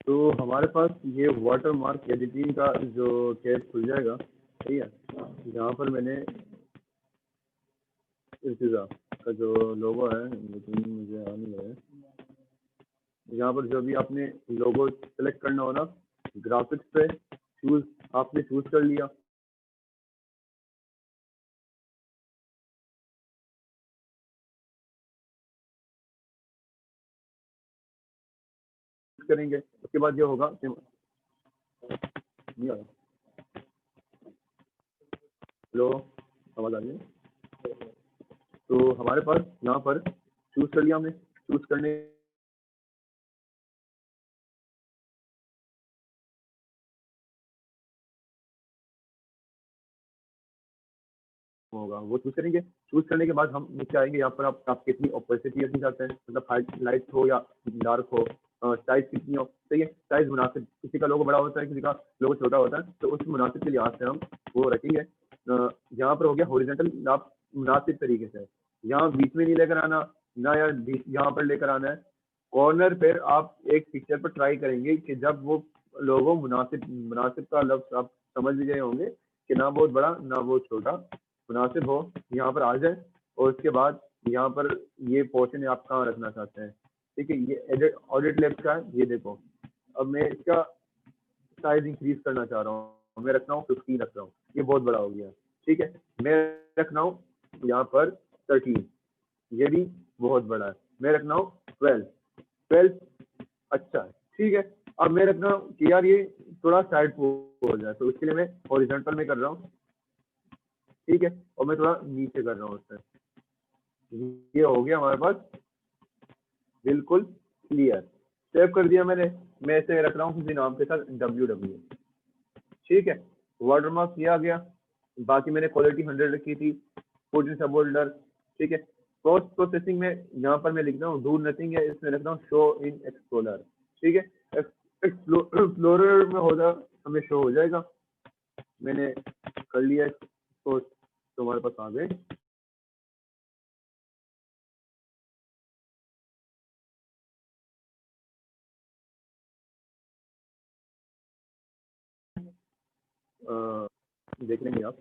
तो हमारे पास ये वाटरमार्क एडिटिंग का जो टैब खुल जाएगा। ठीक है, यहाँ पर मैंने इर्तिजा का जो लोगो है, लेकिन मुझे आ नहीं है। यहाँ पर जो भी आपने लोगो सेलेक्ट करना हो ना, ग्राफिक्स पे चूज आपने चूज कर लिया। करेंगे उसके बाद ये होगा कि नहीं आ रहा। हेलो, आवाज आ रही है? तो हमारे पास यहाँ पर चूज कर लिया हमने। चूज करने होगा वो चूज करेंगे। चूज करने के बाद हम नीचे आएंगे। यहाँ पर आप कितनी ओपेसिटी रखना चाहते हैं, मतलब लाइट हो या डार्क हो, साइज कितनी हो। सही है, साइज मुनासिब, किसी का लोगो बड़ा होता है, किसी का लोगो छोटा होता है, तो उस मुनासिब के लिहाज से हम वो रखेंगे। यहाँ पर हो गया हॉरिजॉन्टल, आप मुनासिब तरीके से यहाँ बीच में नहीं लेकर आना ना, या यहाँ पर लेकर आना है। कॉर्नर पर आप एक पिक्चर पर ट्राई करेंगे कि जब वो लोगो मुनासिब मुनासिब का लफ्ज आप समझ गए होंगे कि ना बहुत बड़ा ना बहुत छोटा, मुनासिब हो, यहाँ पर आ जाए। और उसके बाद यहाँ पर ये पोर्शन आप कहाँ रखना चाहते हैं। ठीक है, ये एडिट ऑडिट लेफ्ट का है, ये देखो। अब मैं इसका साइज इंक्रीज करना चाह रहा हूँ, मैं रख रहा हूँ 15 रख रहा हूँ, ये बहुत बड़ा हो गया। ठीक है, मैं रख रहा हूँ यहाँ पर 13, ये भी बहुत बड़ा है। मैं रख रहा हूँ 12। अच्छा ठीक है, अब मैं रख रहा हूँ कि यार ये थोड़ा साइड हो जाए, तो उसके लिए मैं हॉरिजॉन्टल में कर रहा हूँ। ठीक है, और मैं थोड़ा नीचे कर रहा हूँ उससे। ये हो गया हमारे पास बिल्कुल क्लियर। सेव कर दिया मैंने, मैं इसे रख रहा हूँ किसी नाम के साथ ww। ठीक है, वाटरमार्क किया गया। बाकी मैंने क्वालिटी 100 रखी थी, 14 सब होल्डर। ठीक है, पोस्ट प्रोसेसिंग में यहाँ पर मैं लिख रहा हूँ डू नथिंग है, इसमें लिख रहा हूँ शो इन एक्सप्लोरर। ठीक है, एक्सप्लोरर में होगा हमें शो हो जाएगा। मैंने कर लिया तो हमारे पास आ गए। देख लेंगे आप।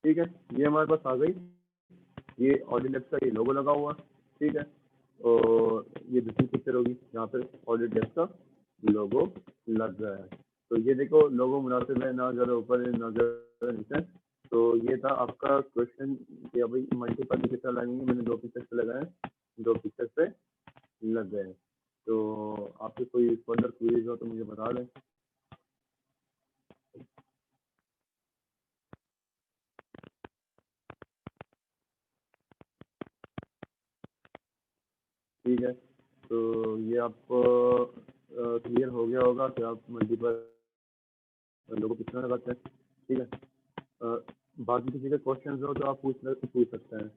ठीक है, ये हमारे पास आ गई, ये ऑडिट डेस्क का ये लोगो लगा हुआ। ठीक है, और ये दूसरी पिक्चर होगी जहाँ पर ऑडिट डेस्क का लोगो लग रहा है। तो ये देखो लोगो मुनासिब है, ना ज़्यादा ऊपर है ना ज़्यादा नीचे। तो ये था आपका क्वेश्चन कि अभी मल्टीपल पिक्चर लगेंगे। मैंने 2 पिक्चर पे लगाए, 2 पिक्चर पे लग गए। तो आपके कोई फर्दर क्वेरीज हो तो मुझे बता दें। ठीक है, तो ये आपको क्लियर हो गया होगा कि आप मल्टीपल लोगों को कितना लगाते हैं। ठीक है, बाकी किसी का क्वेश्चन हो तो आप पूछ सकते हैं।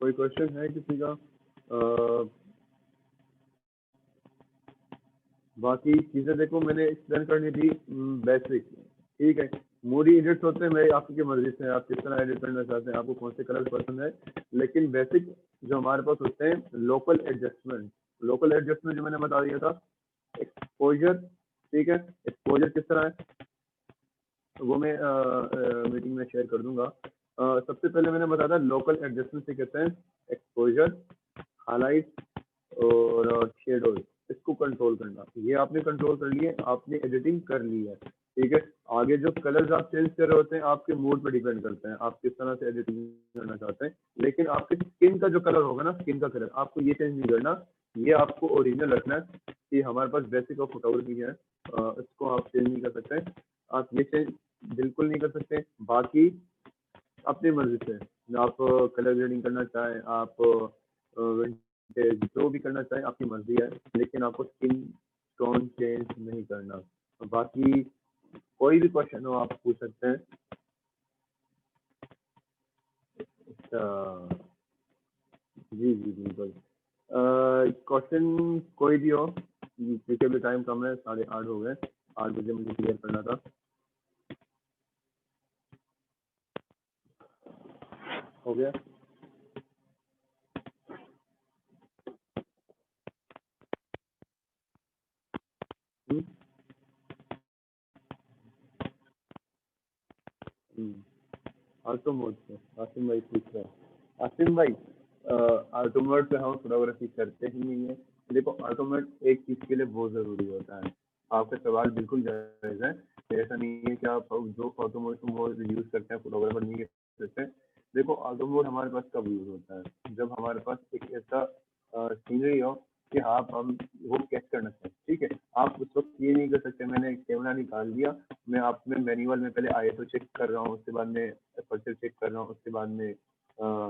कोई क्वेश्चन है किसी का? बाकी चीजें देखो मैंने एक्सप्लेन करनी थी बेसिक, ठीक है। मूडी एडिट्स होते हैं, मैं आपकी मर्जी से आप किस तरह एडिट करना चाहते हैं, आपको कौन से कलर पसंद है। लेकिन बेसिक जो हमारे पास होते हैं लोकल एडजस्टमेंट, लोकल एडजस्टमेंट जो मैंने बता दिया था, एक्सपोजर, ठीक है। एक्सपोजर किस तरह है वो मैं मीटिंग में शेयर कर दूंगा। सबसे पहले मैंने बताया था लोकल एडजस्टमेंट से कहते हैं एक्सपोजर, हाईलाइट और शेडोज, इसको कंट्रोल करना। ये आपने कंट्रोल कर लिए, आपने एडिटिंग कर ली है, ठीक है। आगे जो कलर्स आप चेंज कर रहे होते हैं आपके मूड पे डिपेंड करते हैं, आप किस तरह से एडिटिंग करना चाहते हैं। लेकिन आपके स्किन का जो कलर होगा ना, स्किन का कलर आपको ये चेंज नहीं करना, ये आपको ओरिजिनल रखना है कि हमारे पास बेसिक ऑफ फोटोग्राफी है, इसको आप चेंज नहीं कर सकते, आप ये चेंज बिल्कुल नहीं कर सकते। बाकी अपनी मर्जी से आप कलर ग्रेडिंग करना चाहें, आप जो भी करना चाहें आपकी मर्जी है, लेकिन आपको स्किन टोन चेंज नहीं करना। बाकी कोई भी क्वेश्चन हो आप पूछ सकते हैं। अच्छा जी जी बिल्कुल, क्वेश्चन कोई भी हो, क्योंकि अभी टाइम कम है, 8:30 हो गए, 8 बजे मुझे क्लियर करना था। हो गया? ऑटो मोड से आसिम भाई पूछ रहे हैं। आसिम भाई ऑटो मोड पे हम फोटोग्राफी करते ही नहीं है। देखो ऑटो मोड एक चीज के लिए बहुत जरूरी होता है, आपका सवाल बिल्कुल जायज है। ऐसा नहीं है कि आप जो ऑटो मोड यूज करते हैं फोटोग्राफर नहीं कर सकते। देखो ऑटो मोड हमारे पास कब यूज होता है, जब हमारे पास एक ऐसा सीनरी हो कि हम वो कैच करना चाहें, ठीक है। आप उस वक्त ये नहीं कर सकते मैंने कैमरा निकाल लिया, मैं आप में मैनुअल में पहले आईएसओ चेक कर रहा हूँ, उसके बाद में अपर्चर चेक कर रहा हूँ, उसके बाद में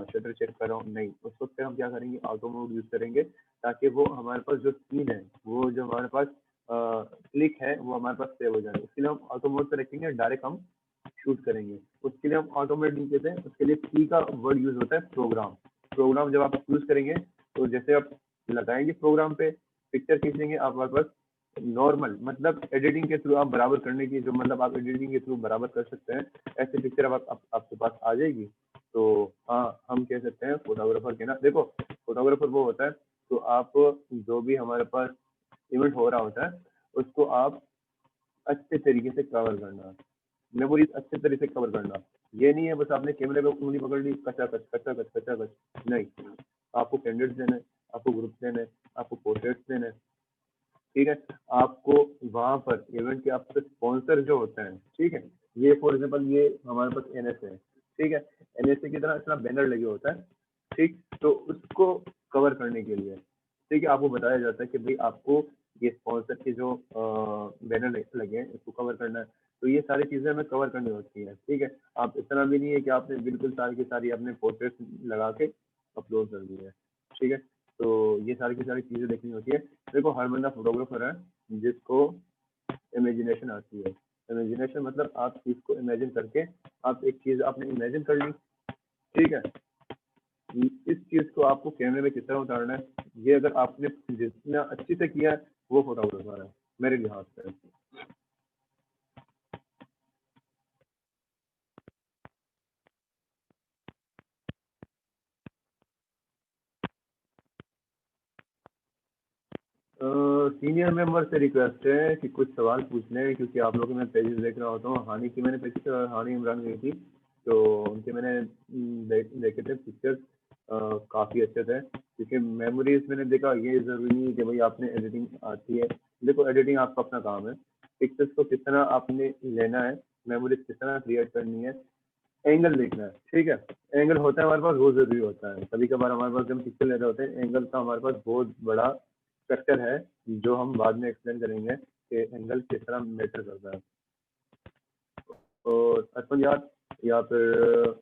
शटर चेक कर रहा हूँ, नहीं। उस वक्त हम क्या करेंगे, ऑटो मोड यूज करेंगे, ताकि वो हमारे पास जो सीन है, वो जो हमारे पास क्लिक है, वो हमारे पास सेव हो जाए। उसके लिए हम ऑटो मोड पे रखेंगे, डायरेक्ट हम शूट करेंगे। उसके लिए हम ऑटोमेट नहीं कहते हैं, उसके लिए पी का वर्ड यूज होता है प्रोग्राम। प्रोग्राम जब आप यूज करेंगे तो जैसे आप लगाएंगे प्रोग्राम पे, पिक्चर खींचेंगे, आप हमारे पास नॉर्मल मतलब एडिटिंग के थ्रू आप बराबर करने की जो मतलब आप एडिटिंग के थ्रू बराबर कर सकते हैं, ऐसे पिक्चर अब आपके पास आ जाएगी। तो हाँ हम कह सकते हैं फोटोग्राफर के ना, देखो फोटोग्राफर वो होता है तो आप जो भी हमारे पास इवेंट हो रहा होता है उसको आप अच्छे तरीके से कवर करना, मेमोरीज अच्छे तरीके से कवर करना। ये नहीं है बस आपने कैमरे पे उंगली पकड़ ली, कचा कच कचा कच कचा कच, नहीं। आपको कैंडिडेट्स देने, आपको ग्रुप देने, आपको पोर्ट्रेट्स देने, ठीक है। आपको वहां पर इवेंट के आपके स्पॉन्सर जो होते हैं, ठीक है। ये फॉर एग्जाम्पल ये हमारे पास एनएसए है, ठीक है। एनएसए की तरह इतना बैनर लगे होता है, ठीक। तो उसको कवर करने के लिए, ठीक है, आपको बताया जाता है कि भाई आपको ये स्पॉन्सर के जो बैनर लगे हैं इसको कवर करना है। तो ये सारी चीजें हमें कवर करनी होती है, ठीक है। आप इतना भी नहीं है कि आपने बिल्कुल सारी की सारी अपने पोर्ट्रेट लगा के अपलोड कर दी है, ठीक है। तो ये सारी की सारी चीजें देखनी होती है। देखो हर बंदा फोटोग्राफर है जिसको इमेजिनेशन आती है। इमेजिनेशन मतलब आप चीज को इमेजिन करके, आप एक चीज आपने इमेजिन कर ली, ठीक है। इस चीज को आपको कैमरे में किस तरह उतारना है, ये अगर आपने जितना अच्छे से किया है वो फोटोग्राफर है मेरे लिहाज से। सीनियर मेंबर से रिक्वेस्ट है कि कुछ सवाल पूछ लें, क्योंकि आप लोगों के मैं पेजेस देख रहा होता हूँ। हानि की मैंने पिक्चर, हानि इमरान गई थी तो उनके मैंने देखे थे पिक्चर्स, काफ़ी अच्छे थे। क्योंकि मेमोरीज मैंने देखा, ये ज़रूरी नहीं है कि भाई आपने एडिटिंग आती है। देखो एडिटिंग आपका अपना काम है, पिक्चर्स को किस तरह आपने लेना है, मेमोरीज किस तरह क्रिएट करनी है, एंगल देखना है, ठीक है। एंगल होता है हमारे पास, बहुत जरूरी होता है। कभी कभार हमारे पास जब हम पिक्चर ले रहे होते हैं, एंगल का हमारे पास बहुत बड़ा फैक्टर है, जो हम बाद में एक्सप्लेन करेंगे कि एंगल किस तरह मैटर करता है। तो अर्पण यार, या फिर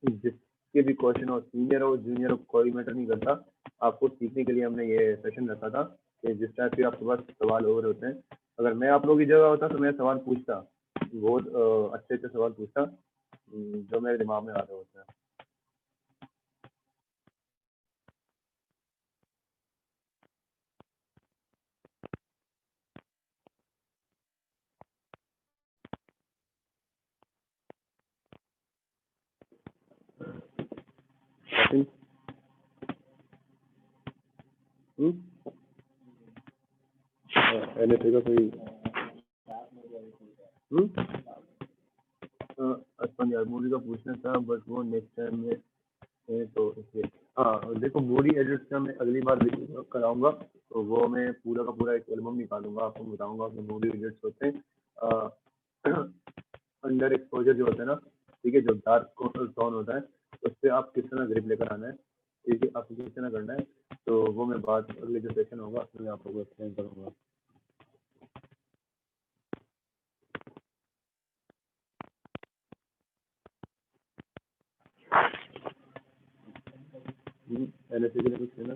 जिसके भी क्वेश्चन हो, सीनियर हो जूनियर हो, कोई मैटर नहीं करता। आपको सीखने के लिए हमने ये सेशन रखा था कि जिस टाइप के आपके पास सवाल और होते हैं, अगर मैं आप लोगों की जगह होता तो मैं सवाल पूछता, बहुत अच्छे अच्छे सवाल पूछता जो मेरे दिमाग में आ रहे होते हैं। एनीथिंग? एनएफए का कोई अच्छा यार मूवी का पूछना था बट वो नेक्स्ट टाइम में है तो इसलिए। हाँ देखो मूवी एडिट्स का मैं अगली बार कराऊंगा तो वो मैं पूरा का पूरा एक एल्बम निकालूंगा, आपको बताऊंगा कि मूवी एडिट्स होते हैं अंडर एक्सपोजर जो होता है ना, ठीक है, जो डार्क टोन होता है उस पर आप किस तरह ग्रिप लेकर आना है, ठीक है, आपको किस तरह करना है, तो वो मैं बात अगले जो सेशन होगा उसमें मैं आपको एक्सप्लेन करूँगा। एनएसए के लिए कुछ लेना